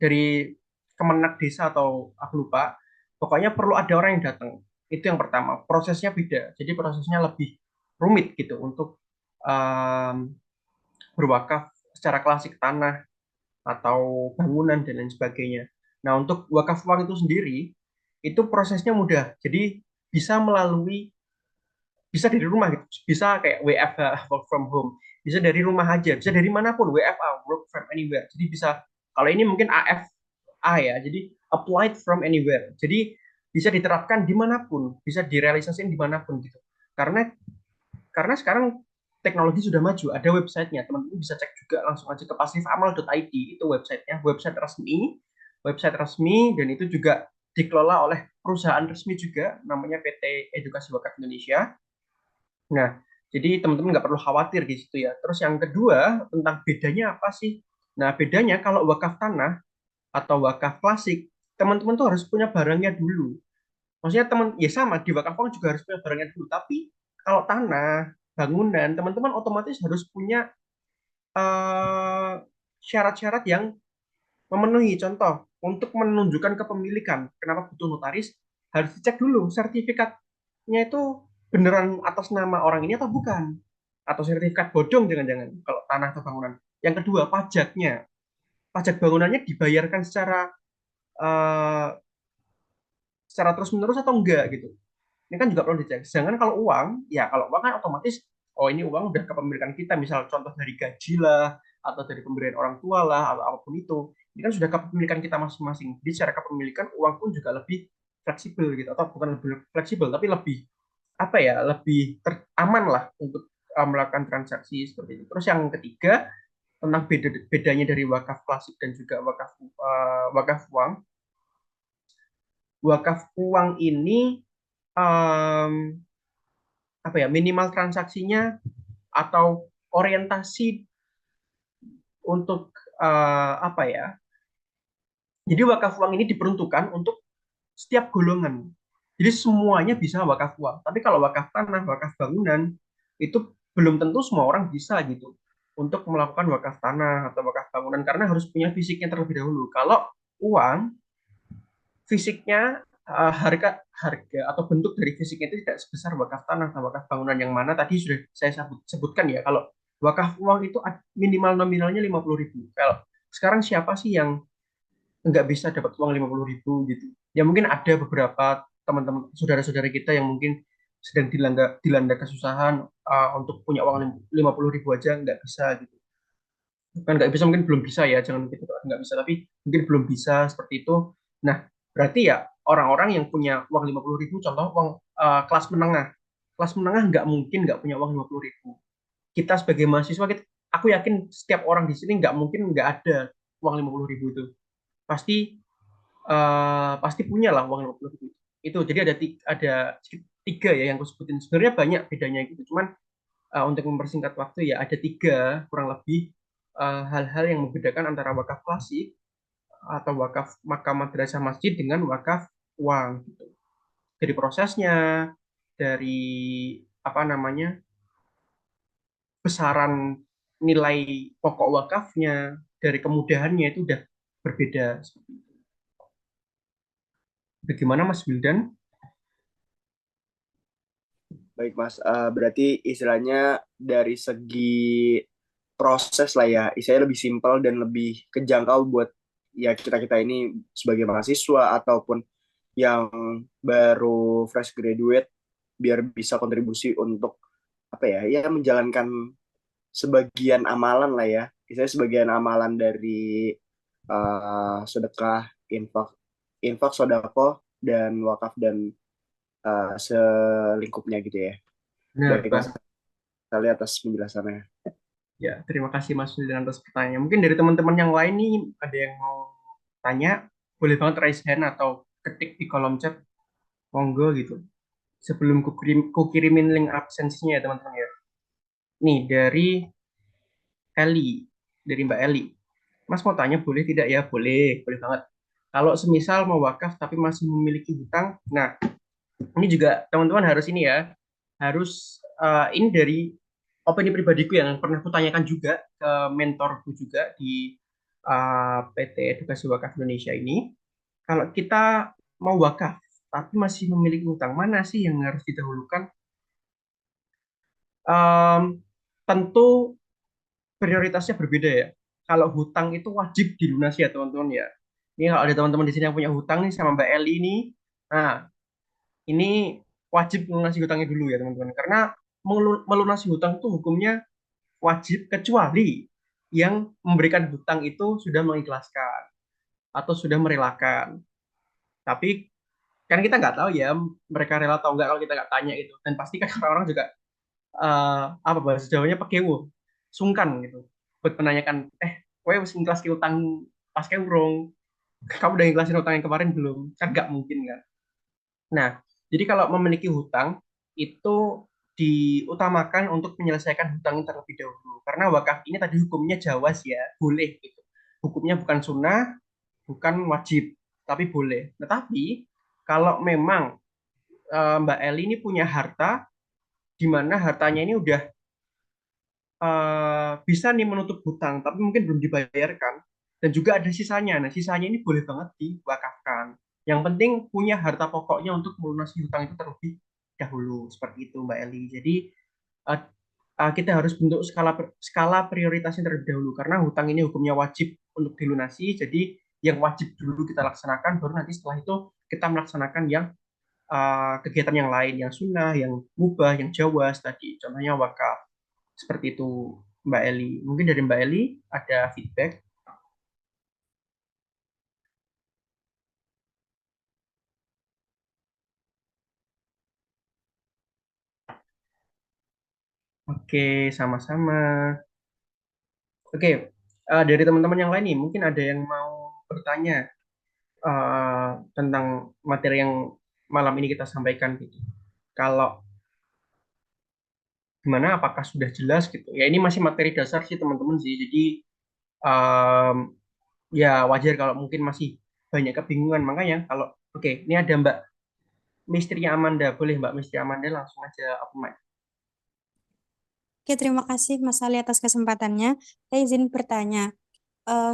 dari Kemenak desa atau aku lupa. Pokoknya perlu ada orang yang datang. Itu yang pertama. Prosesnya beda. Jadi prosesnya lebih rumit gitu untuk um, berwakaf secara klasik tanah atau bangunan dan lain sebagainya. Nah, untuk wakaf uang itu sendiri, itu prosesnya mudah. Jadi bisa melalui, bisa dari rumah gitu, bisa kayak WFH, work from home, bisa dari rumah aja, bisa dari manapun, WFA, work from anywhere. Jadi bisa, kalau ini mungkin AFA ya, jadi applied from anywhere. Jadi bisa diterapkan dimanapun, bisa direalisasikan dimanapun gitu. Karena karena sekarang teknologi sudah maju, ada websitenya, teman-teman bisa cek juga langsung aja ke pasifamal.id, itu websitenya, website resmi, dan itu juga dikelola oleh perusahaan resmi juga, namanya PT Edukasi Wakaf Indonesia. Nah, jadi teman-teman nggak perlu khawatir di situ ya. Terus yang kedua, tentang bedanya apa sih? Nah, bedanya kalau wakaf tanah atau wakaf klasik, teman-teman tuh harus punya barangnya dulu. Maksudnya teman, ya sama, di wakaf uang juga harus punya barangnya dulu. Tapi kalau tanah, bangunan, teman-teman otomatis harus punya eh, syarat-syarat yang memenuhi. Contoh, untuk menunjukkan kepemilikan, kenapa butuh notaris? Harus dicek dulu sertifikatnya itu beneran atas nama orang ini atau bukan. Atau sertifikat bodong jangan-jangan kalau tanah atau bangunan. Yang kedua, pajaknya. Pajak bangunannya dibayarkan eh, secara terus-menerus atau enggak gitu. Ini kan juga perlu dicek. Sedangkan kalau uang, ya kalau uang kan otomatis, oh ini uang udah kepemilikan kita, misal contoh dari gaji lah, atau dari pemberian orang tua lah, atau apapun itu. Ini kan sudah kepemilikan kita masing-masing. Jadi secara kepemilikan, uang pun juga lebih fleksibel gitu, atau bukan lebih fleksibel, tapi lebih, apa ya, lebih aman lah untuk melakukan transaksi seperti itu. Terus yang ketiga, tentang bedanya dari wakaf klasik dan juga wakaf uang. Wakaf uang ini um, apa ya, minimal transaksinya atau orientasi untuk apa ya, jadi wakaf uang ini diperuntukkan untuk setiap golongan. Jadi semuanya bisa wakaf uang. Tapi kalau wakaf tanah, wakaf bangunan, itu belum tentu semua orang bisa gitu untuk melakukan wakaf tanah atau wakaf bangunan karena harus punya fisiknya terlebih dahulu. Kalau uang, fisiknya harga harga atau bentuk dari fisiknya itu tidak sebesar wakaf tanah atau wakaf bangunan yang mana tadi sudah saya sebutkan ya. Kalau wakaf uang itu minimal nominalnya 50.000. Kalau sekarang siapa sih yang nggak bisa dapat uang 50.000 gitu? Ya mungkin ada beberapa teman-teman saudara-saudara kita yang mungkin sedang dilanda dilanda kesusahan untuk punya uang 50.000 aja nggak bisa gitu. Bukan nggak bisa, mungkin belum bisa ya, jangan gitu nggak bisa, tapi mungkin belum bisa seperti itu. Nah, berarti ya orang-orang yang punya uang 50.000, contoh uang kelas menengah nggak mungkin nggak punya uang 50.000. Kita sebagai mahasiswa, aku yakin setiap orang di sini nggak mungkin nggak ada uang 50.000 itu. Pasti pasti punya lah uang 50.000. Itu jadi ada tiga ya yang aku sebutin. Sebenarnya banyak bedanya gitu. Cuman untuk mempersingkat waktu ya ada tiga kurang lebih hal-hal yang membedakan antara wakaf klasik atau wakaf makam madrasah masjid dengan wakaf uang gitu. Dari prosesnya, dari apa namanya besaran nilai pokok wakafnya, dari kemudahannya itu udah berbeda. Bagaimana Mas Wildan? Baik Mas, berarti istilahnya dari segi proses lah ya, istilahnya lebih simpel dan lebih kejangkau buat ya kita-kita ini sebagai mahasiswa ataupun yang baru fresh graduate biar bisa kontribusi untuk apa ya, ya menjalankan sebagian amalan lah ya, istilahnya sebagian amalan dari sedekah, infak, infak, sodako, dan wakaf dan selingkupnya gitu ya. Benar Baik Mas, banget. sekali atas penjelasannya. Ya, terima kasih Mas Wildan atas pertanyaan. Mungkin dari teman-teman yang lain nih ada yang mau tanya, boleh banget raise hand atau ketik di kolom chat, monggo gitu. Sebelum kukirimin link absensinya ya teman-teman ya. Nih dari Eli, dari Mbak Eli. Mas mau tanya boleh tidak ya? Boleh, boleh banget. Kalau semisal mau wakaf tapi masih memiliki hutang, nah ini juga teman-teman harus ini ya, harus ini dari opini pribadiku yang pernah kutanyakan juga ke mentorku juga di PT Edukasi Wakaf Indonesia ini. Kalau kita mau wakaf tapi masih memiliki hutang, mana sih yang harus didahulukan? Em, tentu prioritasnya berbeda ya. Kalau hutang itu wajib dilunasi ya teman-teman ya. Ini kalau ada teman-teman di sini yang punya hutang nih sama Mbak Eli ini, nah ini wajib melunasi hutangnya dulu ya teman-teman. Karena melunasi hutang itu hukumnya wajib kecuali yang memberikan hutang itu sudah mengikhlaskan atau sudah merelakan. Tapi kan kita nggak tahu ya mereka rela atau enggak kalau kita nggak tanya itu. Dan pasti kan orang-orang juga apa bahasa Jawanya pekewo, sungkan gitu. Buat menanyakan, kowe wis ngikhlas ke utang pas ke urung, kamu udah ngikhlasin utang yang kemarin belum? Kan nggak mungkin kan. Nah, jadi kalau memiliki hutang itu diutamakan untuk menyelesaikan hutang terlebih dahulu. Karena wakaf ini tadi hukumnya jawaz ya, boleh gitu. Hukumnya bukan sunnah, bukan wajib, tapi boleh. Tetapi kalau memang Mbak Eli ini punya harta, di mana hartanya ini udah bisa nih menutup hutang, tapi mungkin belum dibayarkan, dan juga ada sisanya. Nah, sisanya ini boleh banget diwakafkan. Yang penting punya harta pokoknya untuk melunasi hutang itu terlebih dahulu, seperti itu Mbak Eli. Jadi uh, kita harus bentuk skala prioritasnya terlebih dahulu, karena hutang ini hukumnya wajib untuk dilunasi. Jadi yang wajib dulu kita laksanakan, baru nanti setelah itu kita melaksanakan yang kegiatan yang lain, yang sunnah, yang mubah, yang jawaz tadi. Contohnya wakaf. Seperti itu Mbak Eli. Mungkin dari Mbak Eli ada feedback. Oke, sama-sama. Oke, dari teman-teman yang lain nih, mungkin ada yang mau bertanya tentang materi yang malam ini kita sampaikan gitu. Kalau gimana, apakah sudah jelas gitu? Ya ini masih materi dasar sih teman-teman sih. Jadi um, ya wajar kalau mungkin masih banyak kebingungan. Makanya kalau oke, ini ada Mbak Misteri Amanda. Boleh Mbak Misteri Amanda langsung aja open mic. Oke, terima kasih Mas Ali atas kesempatannya. Saya izin bertanya,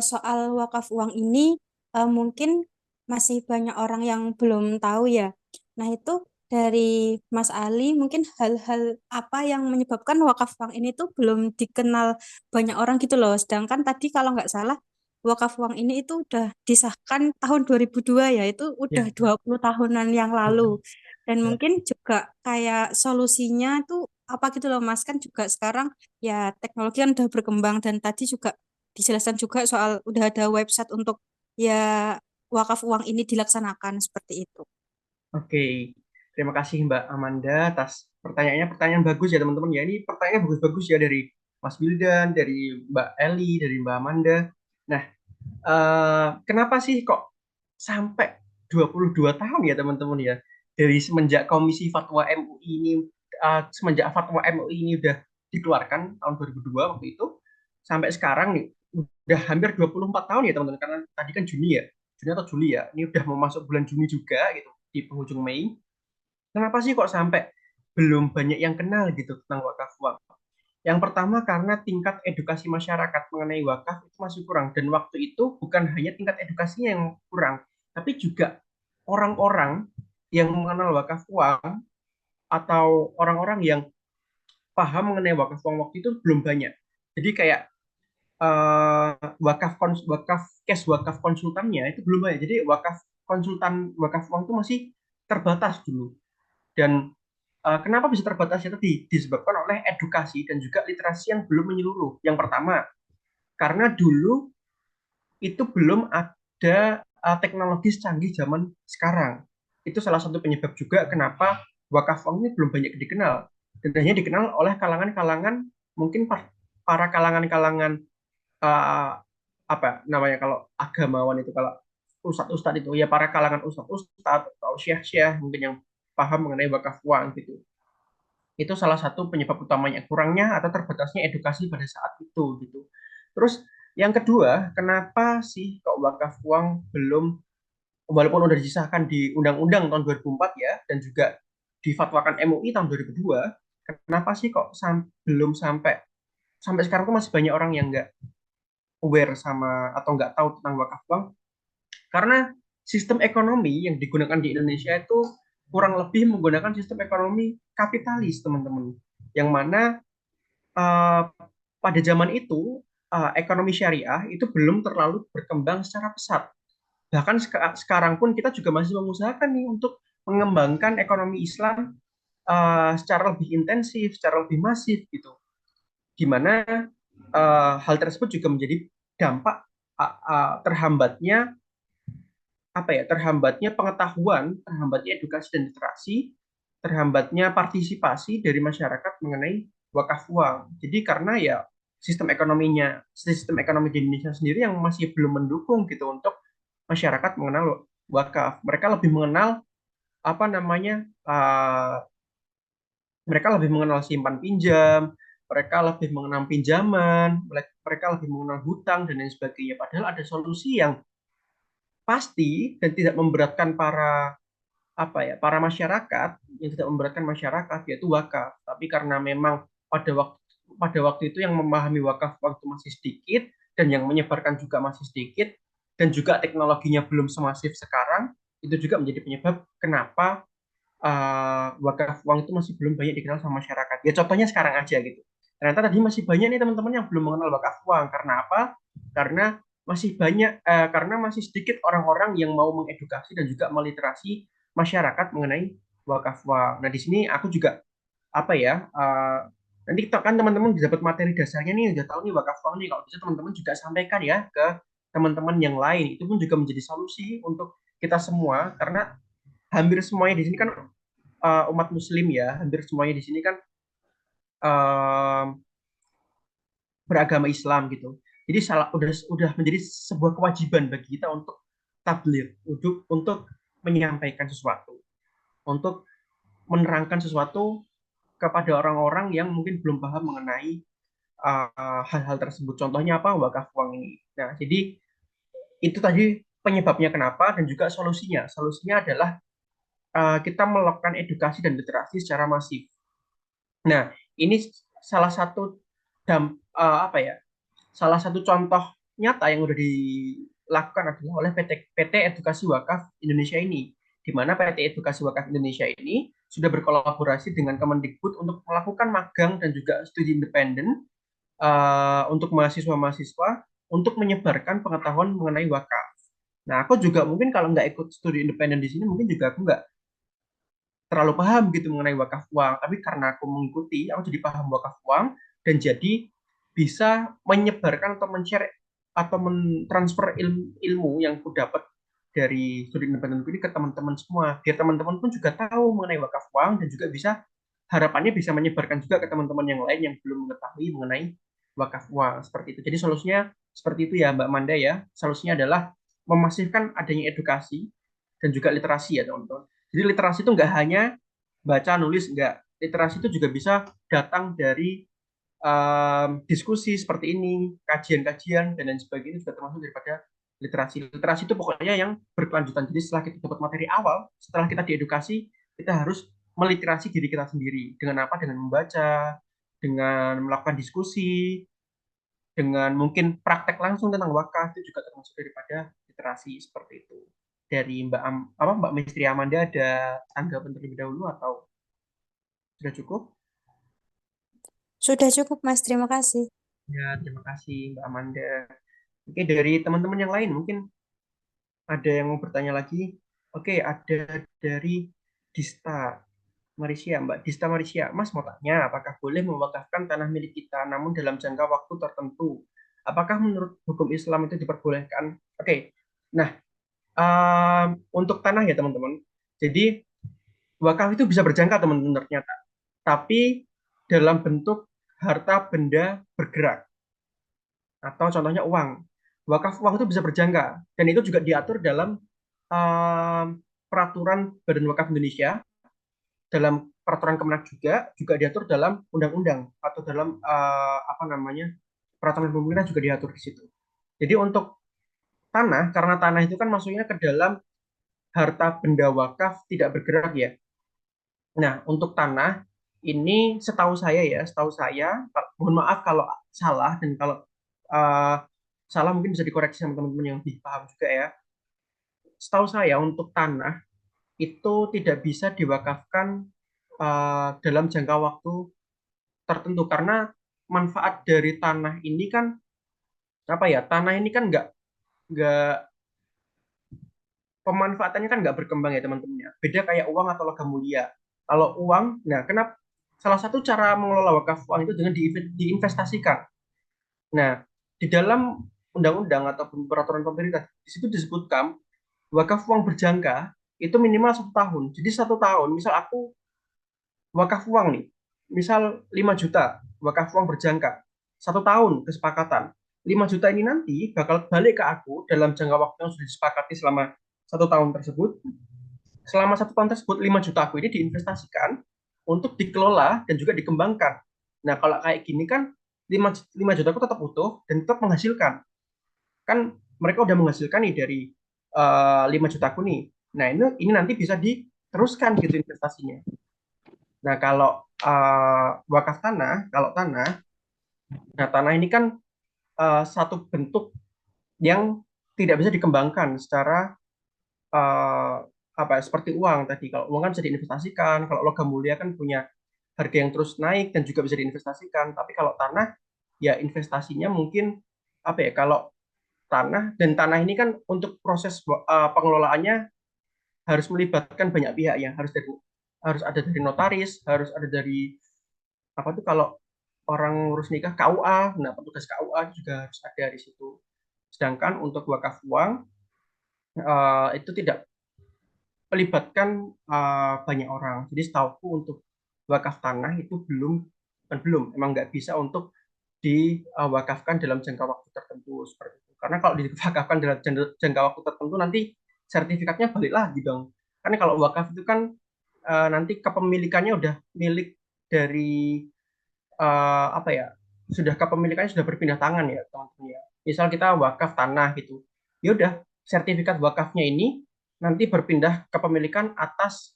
soal wakaf uang ini mungkin masih banyak orang yang belum tahu ya. Nah, itu dari Mas Ali, mungkin hal-hal apa yang menyebabkan wakaf uang ini tuh belum dikenal banyak orang gitu loh. Sedangkan tadi kalau nggak salah, wakaf uang ini itu udah disahkan tahun 2002 ya, itu udah Ya. 20 tahunan yang lalu. Dan mungkin juga kayak solusinya tuh apa gitu loh Mas, kan juga sekarang ya teknologi kan udah berkembang dan tadi juga dijelaskan juga soal udah ada website untuk ya wakaf uang ini dilaksanakan seperti itu. Oke, terima kasih Mbak Amanda atas pertanyaannya. Pertanyaan bagus ya teman-teman ya. Ini pertanyaan bagus-bagus ya dari Mas Wildan, dari Mbak Eli, dari Mbak Amanda. Nah, kenapa sih kok sampai 22 tahun ya teman-teman ya? Dari semenjak Komisi Fatwa MUI ini, semenjak Fatwa MUI ini udah dikeluarkan tahun 2002 waktu itu, sampai sekarang nih, udah hampir 24 tahun ya teman-teman. Karena tadi kan Juni ya, Juni atau Juli ya. Ini udah mau masuk bulan Juni juga gitu, di penghujung Mei. Kenapa sih kok sampai belum banyak yang kenal gitu tentang wakaf uang? Yang pertama karena tingkat edukasi masyarakat mengenai wakaf itu masih kurang dan waktu itu bukan hanya tingkat edukasinya yang kurang, tapi juga orang-orang yang mengenal wakaf uang atau orang-orang yang paham mengenai wakaf uang waktu itu belum banyak. Jadi kayak wakaf cash wakaf konsultannya itu belum banyak. Jadi wakaf konsultan wakaf uang itu masih terbatas dulu. Dan kenapa bisa terbatas itu disebabkan oleh edukasi dan juga literasi yang belum menyeluruh. Yang pertama, karena dulu itu belum ada teknologi secanggih zaman sekarang. Itu salah satu penyebab juga kenapa wakaf uang ini belum banyak dikenal. Dan hanya dikenal oleh kalangan-kalangan, mungkin para kalangan-kalangan uh, apa namanya kalau agamawan itu, kalau ustadz-ustadz itu ya para kalangan ustadz-ustadz atau syekh-syekh mungkin yang paham mengenai wakaf uang gitu. Itu salah satu penyebab utamanya kurangnya atau terbatasnya edukasi pada saat itu gitu. Terus yang kedua, kenapa sih kok wakaf uang belum, walaupun udah disahkan di Undang-Undang tahun 2004 ya dan juga difatwakan MUI tahun 2002, kenapa sih kok belum sampai sampai sekarang tuh masih banyak orang yang nggak aware sama atau nggak tahu tentang wakaf uang? Karena sistem ekonomi yang digunakan di Indonesia itu kurang lebih menggunakan sistem ekonomi kapitalis, teman-teman. Yang mana uh, pada zaman itu ekonomi syariah itu belum terlalu berkembang secara pesat. Bahkan sekarang pun kita juga masih mengusahakan nih untuk mengembangkan ekonomi Islam secara lebih intensif, secara lebih masif gitu. Di mana hal tersebut juga menjadi dampak terhambatnya terhambatnya pengetahuan, terhambatnya edukasi dan literasi, terhambatnya partisipasi dari masyarakat mengenai wakaf uang. Jadi karena ya sistem ekonomi di Indonesia sendiri yang masih belum mendukung gitu untuk masyarakat mengenal wakaf. Mereka lebih mengenal apa namanya, mereka lebih mengenal simpan pinjam, mereka lebih mengenal pinjaman, mereka lebih mengenal hutang dan lain sebagainya. Padahal ada solusi yang pasti dan tidak memberatkan para masyarakat, yang tidak memberatkan masyarakat, yaitu wakaf. Tapi karena memang pada waktu itu yang memahami wakaf waktu masih sedikit dan yang menyebarkan juga masih sedikit dan juga teknologinya belum semasif sekarang, itu juga menjadi penyebab kenapa wakaf uang itu masih belum banyak dikenal sama masyarakat. Ya contohnya sekarang aja gitu. Ternyata tadi masih banyak nih teman-teman yang belum mengenal wakaf uang. Karena apa? Karena masih sedikit orang-orang yang mau mengedukasi dan juga meliterasi masyarakat mengenai wakaf uang. Nah di sini aku juga apa ya? Nanti kita kan teman-teman bisa dapat materi dasarnya nih, udah tahu nih wakaf uang nih. Kalau bisa teman-teman juga sampaikan ya ke teman-teman yang lain. Itu pun juga menjadi solusi untuk kita semua karena hampir semuanya di sini kan umat Muslim ya, hampir semuanya di sini kan uh, beragama Islam gitu. Jadi udah menjadi sebuah kewajiban bagi kita untuk tabligh, untuk menyampaikan sesuatu, untuk menerangkan sesuatu kepada orang-orang yang mungkin belum paham mengenai hal-hal tersebut. Contohnya apa? Wakaf uang ini. Nah, jadi itu tadi penyebabnya kenapa dan juga solusinya. Solusinya adalah kita melakukan edukasi dan literasi secara masif. Nah, ini salah satu apa ya? Salah satu contoh nyata yang sudah dilakukan adalah oleh PT Edukasi Wakaf Indonesia ini, di mana PT Edukasi Wakaf Indonesia ini sudah berkolaborasi dengan Kemendikbud untuk melakukan magang dan juga studi independen untuk mahasiswa-mahasiswa untuk menyebarkan pengetahuan mengenai wakaf. Nah, aku juga mungkin kalau nggak ikut studi independen di sini, mungkin juga aku nggak terlalu paham gitu mengenai wakaf uang, tapi karena aku mengikuti, aku jadi paham wakaf uang dan jadi bisa menyebarkan atau men-share atau mentransfer ilmu yang aku dapat dari studi independen ini ke teman-teman semua. Biar teman-teman pun juga tahu mengenai wakaf uang dan juga bisa harapannya bisa menyebarkan juga ke teman-teman yang lain yang belum mengetahui mengenai wakaf uang seperti itu. Jadi solusinya seperti itu ya Mbak Manda ya. Solusinya adalah memasifkan adanya edukasi dan juga literasi ya teman-teman. Jadi literasi itu nggak hanya baca nulis, nggak. Literasi itu juga bisa datang dari diskusi seperti ini, kajian-kajian dan lain sebagainya juga termasuk daripada literasi. Literasi itu pokoknya yang berkelanjutan. Jadi setelah kita dapat materi awal, setelah kita diedukasi, kita harus meliterasi diri kita sendiri. Dengan apa? Dengan membaca, dengan melakukan diskusi, dengan mungkin praktek langsung tentang wakaf itu juga termasuk daripada literasi seperti itu. Dari Mbak Mistri Amanda ada tanggapan terlebih dahulu atau sudah cukup? Sudah cukup, Mas. Terima kasih. Ya, terima kasih Mbak Amanda. Oke, dari teman-teman yang lain mungkin ada yang mau bertanya lagi. Oke, ada dari Dista Malaysia, Mbak Dista Malaysia. Mas mau tanya, apakah boleh mewakafkan tanah milik kita namun dalam jangka waktu tertentu? Apakah menurut hukum Islam itu diperbolehkan? Oke, nah untuk tanah ya teman-teman. Jadi wakaf itu bisa berjangka teman-teman ternyata. Tapi dalam bentuk harta benda bergerak atau contohnya uang. Wakaf uang itu bisa berjangka dan itu juga diatur dalam um, peraturan Badan Wakaf Indonesia, dalam peraturan Kemenak juga diatur dalam undang-undang atau dalam apa namanya peraturan pemerintah juga diatur di situ. Jadi untuk tanah, karena tanah itu kan masuknya ke dalam harta benda wakaf tidak bergerak ya. Nah, untuk tanah ini setahu saya, mohon maaf kalau salah dan kalau uh, salah mungkin bisa dikoreksi sama teman-teman yang lebih paham juga ya. Setahu saya untuk tanah itu tidak bisa diwakafkan dalam jangka waktu tertentu karena manfaat dari tanah ini kan apa ya? Tanah ini kan nggak pemanfaatannya kan nggak berkembang ya teman-teman ya. Beda kayak uang atau logam mulia. Kalau uang, nah kenapa salah satu cara mengelola wakaf uang itu dengan diinvestasikan. Nah, di dalam undang-undang ataupun peraturan pemerintah di situ disebutkan wakaf uang berjangka itu minimal 1 tahun. Jadi 1 tahun, misal aku wakaf uang nih, misal 5 juta wakaf uang berjangka, 1 tahun kesepakatan. 5 juta ini nanti bakal balik ke aku dalam jangka waktu yang sudah disepakati selama 1 tahun tersebut. Selama 1 tahun tersebut, 5 juta aku ini diinvestasikan untuk dikelola dan juga dikembangkan. Nah, kalau kayak gini kan 5 juta aku tetap utuh dan tetap menghasilkan. Kan mereka udah menghasilkan nih dari 5 juta aku nih. Nah, ini nanti bisa diteruskan gitu investasinya. Nah, kalau wakaf tanah, nah tanah ini kan satu bentuk yang tidak bisa dikembangkan secara uh, apa ya, seperti uang tadi. Kalau uang kan bisa diinvestasikan, kalau logam mulia kan punya harga yang terus naik dan juga bisa diinvestasikan. Tapi kalau tanah, ya investasinya mungkin apa ya? Kalau tanah dan tanah ini kan untuk proses pengelolaannya harus melibatkan banyak pihak ya. Harus ada dari notaris, harus ada dari apa tuh kalau orang ngurus nikah KUA, nah petugas KUA juga harus ada di situ. Sedangkan untuk wakaf uang itu tidak melibatkan banyak orang. Jadi setahuku untuk wakaf tanah itu emang nggak bisa untuk diwakafkan dalam jangka waktu tertentu seperti itu. Karena kalau diwakafkan dalam jangka waktu tertentu nanti sertifikatnya balik lagi dong. Karena kalau wakaf itu kan nanti kepemilikannya udah milik dari apa ya, sudah kepemilikannya sudah berpindah tangan ya teman-teman ya. Misal kita wakaf tanah gitu, ya udah sertifikat wakafnya ini nanti berpindah kepemilikan atas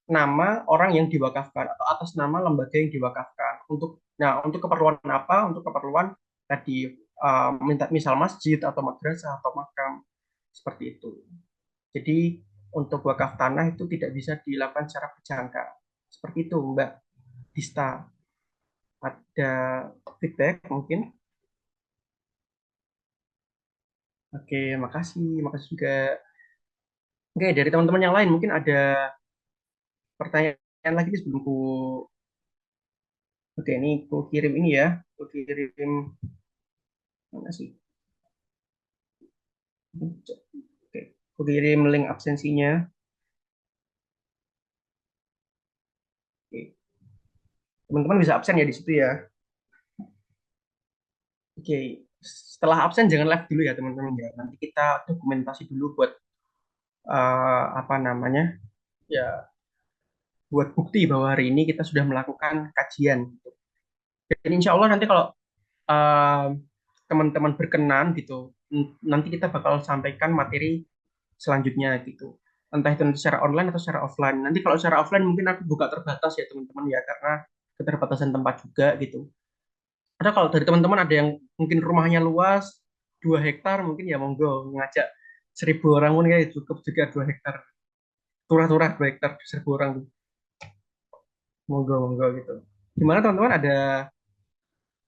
nama orang yang diwakafkan atau atas nama lembaga yang diwakafkan. Untuk keperluan apa? Untuk keperluan tadi misal masjid atau madrasah atau makam seperti itu. Jadi untuk wakaf tanah itu tidak bisa dilakukan secara berjangka. Seperti itu, Mbak Dista. Ada feedback mungkin? Oke, makasih. Makasih juga. Oke, dari teman-teman yang lain mungkin ada pertanyaan lagi sebelum Oke, ini ku kirim ini ya. Ku kirim mana sih? Oke, ku kirim link absensinya. Oke. Teman-teman bisa absen ya di situ ya. Oke, setelah absen jangan live dulu ya teman-teman ya. Nanti kita dokumentasi dulu buat apa namanya? Ya, buat bukti bahwa hari ini kita sudah melakukan kajian. Dan insya Allah nanti kalau eh, teman-teman berkenan gitu, nanti kita bakal sampaikan materi selanjutnya gitu. Entah itu nanti secara online atau secara offline. Nanti kalau secara offline mungkin aku buka terbatas ya teman-teman ya, karena keterbatasan tempat juga gitu. Ada kalau dari teman-teman ada yang mungkin rumahnya luas 2 hektar mungkin ya monggo ngajak 1.000 orang pun kayak cukup juga 2 hektar. Turah-turah 2 hektar 1.000 orang tuh. Monggo monggo gitu. Gimana teman-teman, ada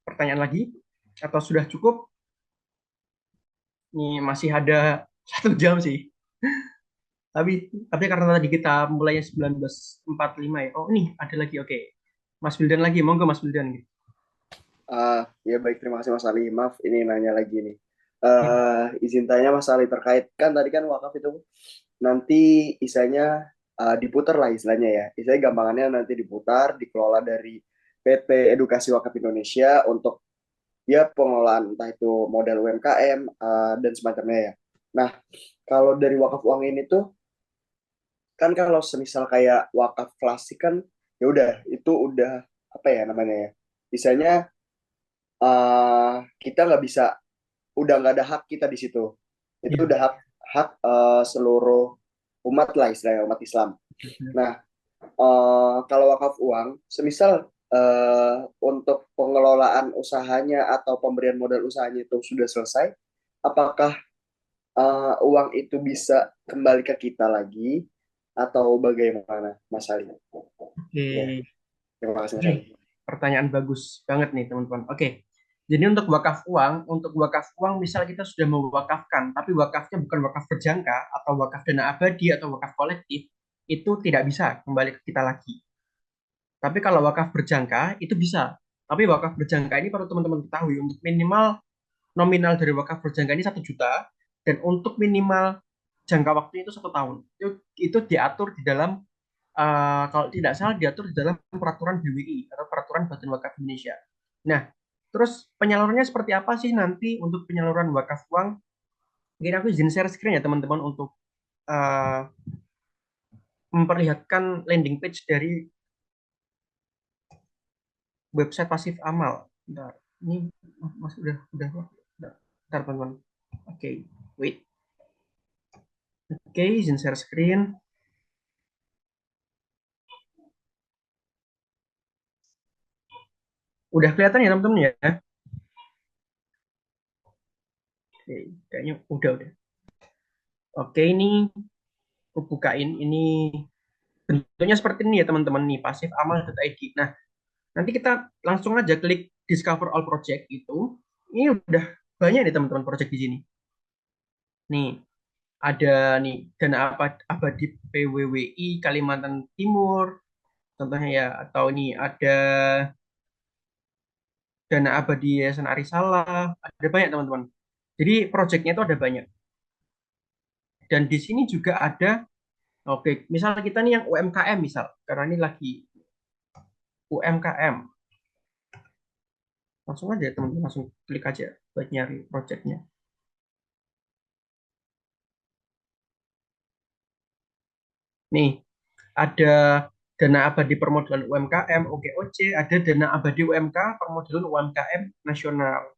pertanyaan lagi atau sudah cukup? Ini masih ada 1 jam sih. Tapi karena tadi kita mulainya 19.45 ya. Oh, ini ada lagi. Oke. Mas Wildan lagi. Monggo Mas Wildan gitu. Ya baik, terima kasih Mas Ali. Maaf, ini nanya lagi nih. Izin tanya Mas Ali, terkait kan tadi kan wakaf itu nanti isanya diputar lah istilahnya ya. Istilahnya gampangannya nanti diputar, dikelola dari PT Edukasi Wakaf Indonesia untuk ya pengelolaan entah itu modal UMKM dan semacamnya ya. Nah, kalau dari wakaf uang ini tuh kan kalau semisal kayak wakaf klasik kan ya udah itu udah apa ya namanya ya. Misalnya kita nggak bisa, udah nggak ada hak kita di situ. Itu Iya. udah hak hak seluruh umat lah istilahnya umat Islam. Nah, kalau wakaf uang, semisal untuk pengelolaan usahanya atau pemberian modal usahanya itu sudah selesai, apakah uang itu bisa kembali ke kita lagi atau bagaimana, Mas Ali? Ya, Oke. terima kasih Mas Nih, Ali. pertanyaan bagus banget nih teman-teman. Oke. Jadi untuk wakaf uang misal kita sudah mewakafkan, tapi wakafnya bukan wakaf berjangka atau wakaf dana abadi atau wakaf kolektif, itu tidak bisa kembali ke kita lagi. Tapi kalau wakaf berjangka itu bisa. Tapi wakaf berjangka ini perlu teman-teman ketahui untuk minimal nominal dari wakaf berjangka ini 1 juta dan untuk minimal jangka waktunya itu 1 tahun. Itu diatur di dalam kalau tidak salah diatur di dalam peraturan BWI atau peraturan Badan Wakaf Indonesia. Nah, terus penyalurannya seperti apa sih nanti untuk penyaluran wakaf uang? Mungkin aku izin share screen ya teman-teman untuk uh, memperlihatkan landing page dari website Pasif Amal. Bentar, ini mas udah. Bentar teman-teman. Oke, wait. Oke, izin share screen. Udah kelihatan ya teman-teman ya? Oke, kayaknya udah. Oke, ini aku bukain. Ini bentuknya seperti ini ya teman-teman nih, pasifamal.id. Nah, nanti kita langsung aja klik Discover All Project itu. Ini udah banyak nih teman-teman project di sini. Nih, ada nih Dana Abadi PWWI Kalimantan Timur, contohnya ya, atau ini ada Dana Abadi Yayasan Arisalah, ada banyak teman-teman. Jadi projectnya itu ada banyak. Dan di sini juga ada, oke, misal kita nih yang UMKM misal, karena ini lagi UMKM. Langsung aja teman-teman, langsung klik aja buat nyari projectnya. Nih, ada dana abadi permodalan UMKM, OGOC, ada dana abadi UMK permodalan UMKM nasional.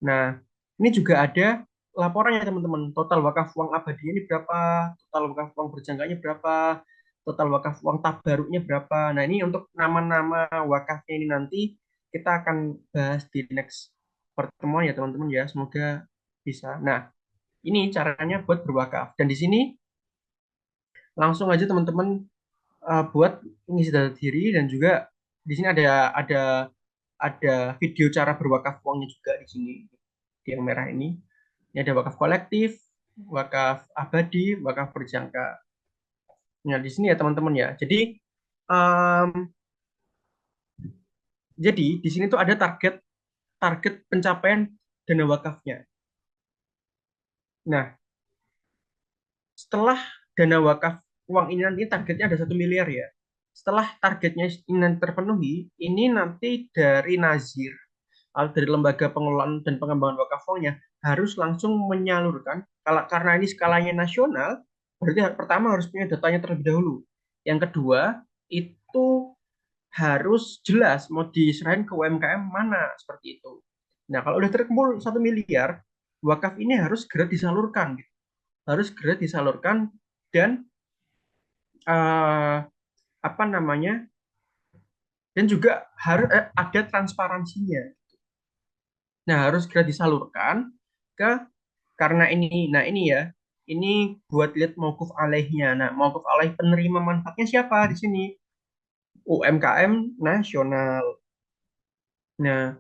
Nah, ini juga ada laporannya teman-teman. Total wakaf uang abadi ini berapa, total wakaf uang berjangkanya berapa, total wakaf uang tabaruknya berapa. Nah, ini untuk nama-nama wakafnya ini nanti kita akan bahas di next pertemuan ya teman-teman ya. Semoga bisa. Nah, ini caranya buat berwakaf. Dan di sini langsung aja teman-teman buat ngisi data diri dan juga di sini ada video cara berwakaf uangnya juga di sini. Di yang merah ini. Ini ada wakaf kolektif, wakaf abadi, wakaf berjangka. Nah, di sini ya teman-teman ya. Um, jadi di sini tuh ada target target pencapaian dana wakafnya. Nah, setelah dana wakaf uang ini nanti targetnya ada 1 miliar ya. Setelah targetnya ini nanti terpenuhi, ini nanti dari Nazir atau dari lembaga pengelolaan dan pengembangan wakaf uangnya harus langsung menyalurkan. Kalau karena ini skalanya nasional, berarti pertama harus punya datanya terlebih dahulu. Yang kedua, itu harus jelas mau diserahin ke UMKM mana seperti itu. Nah, kalau udah terkumpul 1 miliar, wakaf ini harus segera disalurkan, gitu. Harus segera disalurkan dan uh, apa namanya? Dan juga harus ada transparansinya. Nah, harus segera disalurkan ke karena ini. Nah, ini ya. Ini buat lihat mauquf alaihnya. Nah, mauquf alaih penerima manfaatnya siapa di sini? UMKM nasional. Nah,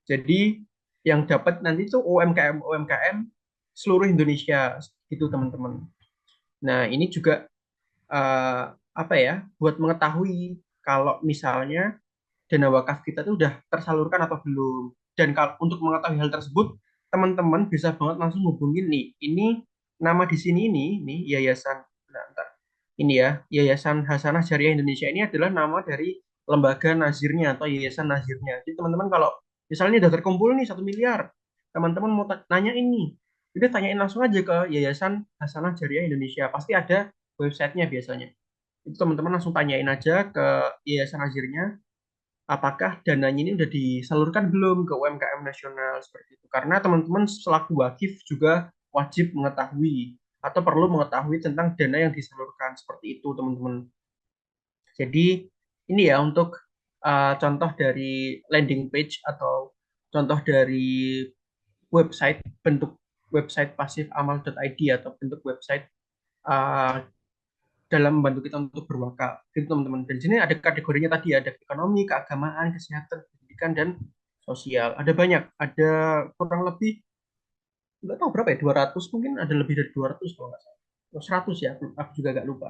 jadi yang dapat nanti itu UMKM seluruh Indonesia gitu teman-teman. Nah, ini juga apa ya? Buat mengetahui kalau misalnya dana wakaf kita itu udah tersalurkan atau belum. Dan kalau untuk mengetahui hal tersebut, teman-teman bisa banget langsung hubungin nih. Ini nama di sini nih Yayasan. Nah, ntar. Ini ya, Yayasan Hasanah Jariah Indonesia ini adalah nama dari lembaga nazirnya atau yayasan nazirnya. Jadi teman-teman kalau misalnya udah terkumpul nih 1 miliar, teman-teman mau nanya ini, udah tanyain langsung aja ke Yayasan Hasanah Jariah Indonesia. Pasti ada websitenya biasanya. Itu teman-teman langsung tanyain aja ke Yayasan Nazirnya, apakah dananya ini udah disalurkan belum ke UMKM nasional seperti itu. Karena teman-teman selaku wakif juga wajib mengetahui atau perlu mengetahui tentang dana yang disalurkan seperti itu, teman-teman. Jadi ini ya untuk contoh dari landing page atau contoh dari website bentuk website pasifamal.id atau bentuk website uh, dalam membantu kita untuk berwakaf, gitu teman-teman. Dan di sini ada kategorinya tadi, ada ekonomi, keagamaan, kesehatan, pendidikan, dan sosial. Ada banyak, ada kurang lebih, nggak tahu berapa ya, 200 mungkin, ada lebih dari 200 kalau nggak salah. Atau 100 ya, aku juga nggak lupa.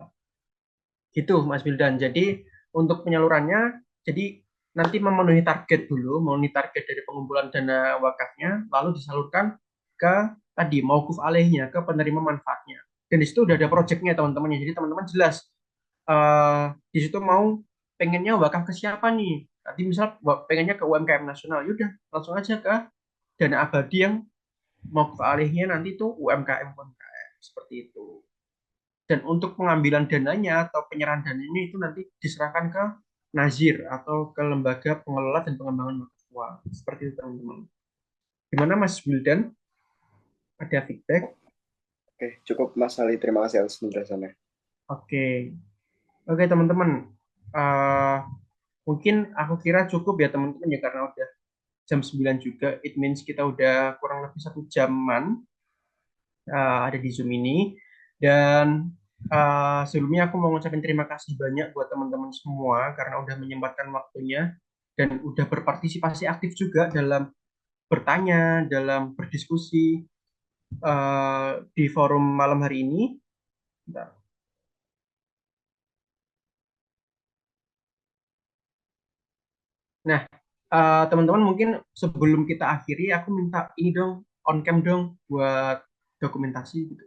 Gitu Mas Wildan. Jadi untuk penyalurannya, jadi nanti memenuhi target dulu, memenuhi target dari pengumpulan dana wakafnya, lalu disalurkan ke tadi mauquf alaihnya, ke penerima manfaatnya. Dan di situ udah ada proyeknya teman-teman. Jadi teman-teman jelas di situ mau pengennya wakaf ke siapa nih. Nanti misal pengennya ke UMKM nasional, yaudah langsung aja ke dana abadi yang mauquf alaihnya nanti itu UMKM seperti itu. Dan untuk pengambilan dananya atau penyerahan dananya itu nanti diserahkan ke Nazir atau ke lembaga pengelola dan pengembangan wakaf uang. Seperti itu teman-teman. Gimana Mas Wildan? Ada feedback? Oke, cukup Mas Ali. Terima kasih atas penjelasannya. Oke. Oke teman-teman. Uh, Mungkin aku kira cukup ya teman-teman ya karena udah jam 9 juga. It means kita udah kurang lebih 1 jaman ada di Zoom ini. Dan sebelumnya aku mau ngucapin terima kasih banyak buat teman-teman semua karena udah menyempatkan waktunya dan udah berpartisipasi aktif juga dalam bertanya, dalam berdiskusi di forum malam hari ini. Bentar. Nah, teman-teman mungkin sebelum kita akhiri, aku minta ini dong, on cam dong buat dokumentasi gitu.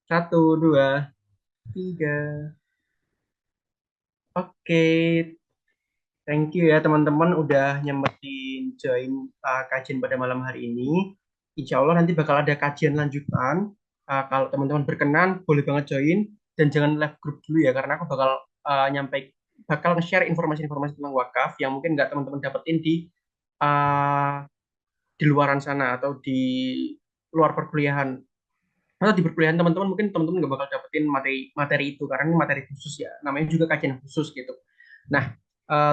1, 2, 3. Oke, thank you ya teman-teman udah nyempetin join kajian pada malam hari ini. Insya Allah nanti bakal ada kajian lanjutan. Kalau teman-teman berkenan, boleh banget join dan jangan live group dulu ya karena aku bakal nge-share informasi-informasi tentang wakaf yang mungkin nggak teman-teman dapetin uh, di luaran sana atau di luar perkuliahan Atau di perkuliahan teman-teman mungkin teman-teman nggak bakal dapetin materi itu karena ini materi khusus ya, namanya juga kajian khusus gitu. Nah,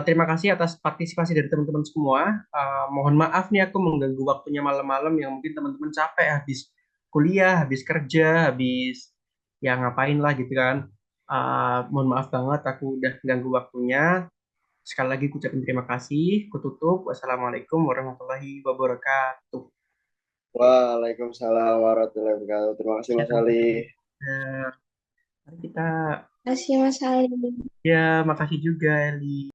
terima kasih atas partisipasi dari teman-teman semua. Mohon maaf nih aku mengganggu waktunya malam-malam yang mungkin teman-teman capek habis kuliah, habis kerja, habis ya ngapain lah gitu kan. Mohon maaf banget aku udah ganggu waktunya. Sekali lagi aku ucapin terima kasih. Kututup. Wassalamualaikum warahmatullahi wabarakatuh. Waalaikumsalam warahmatullahi wabarakatuh. Terima kasih Ya, Mas Ali. mari kita Terima kasih Mas Ali. ya makasih juga Eli.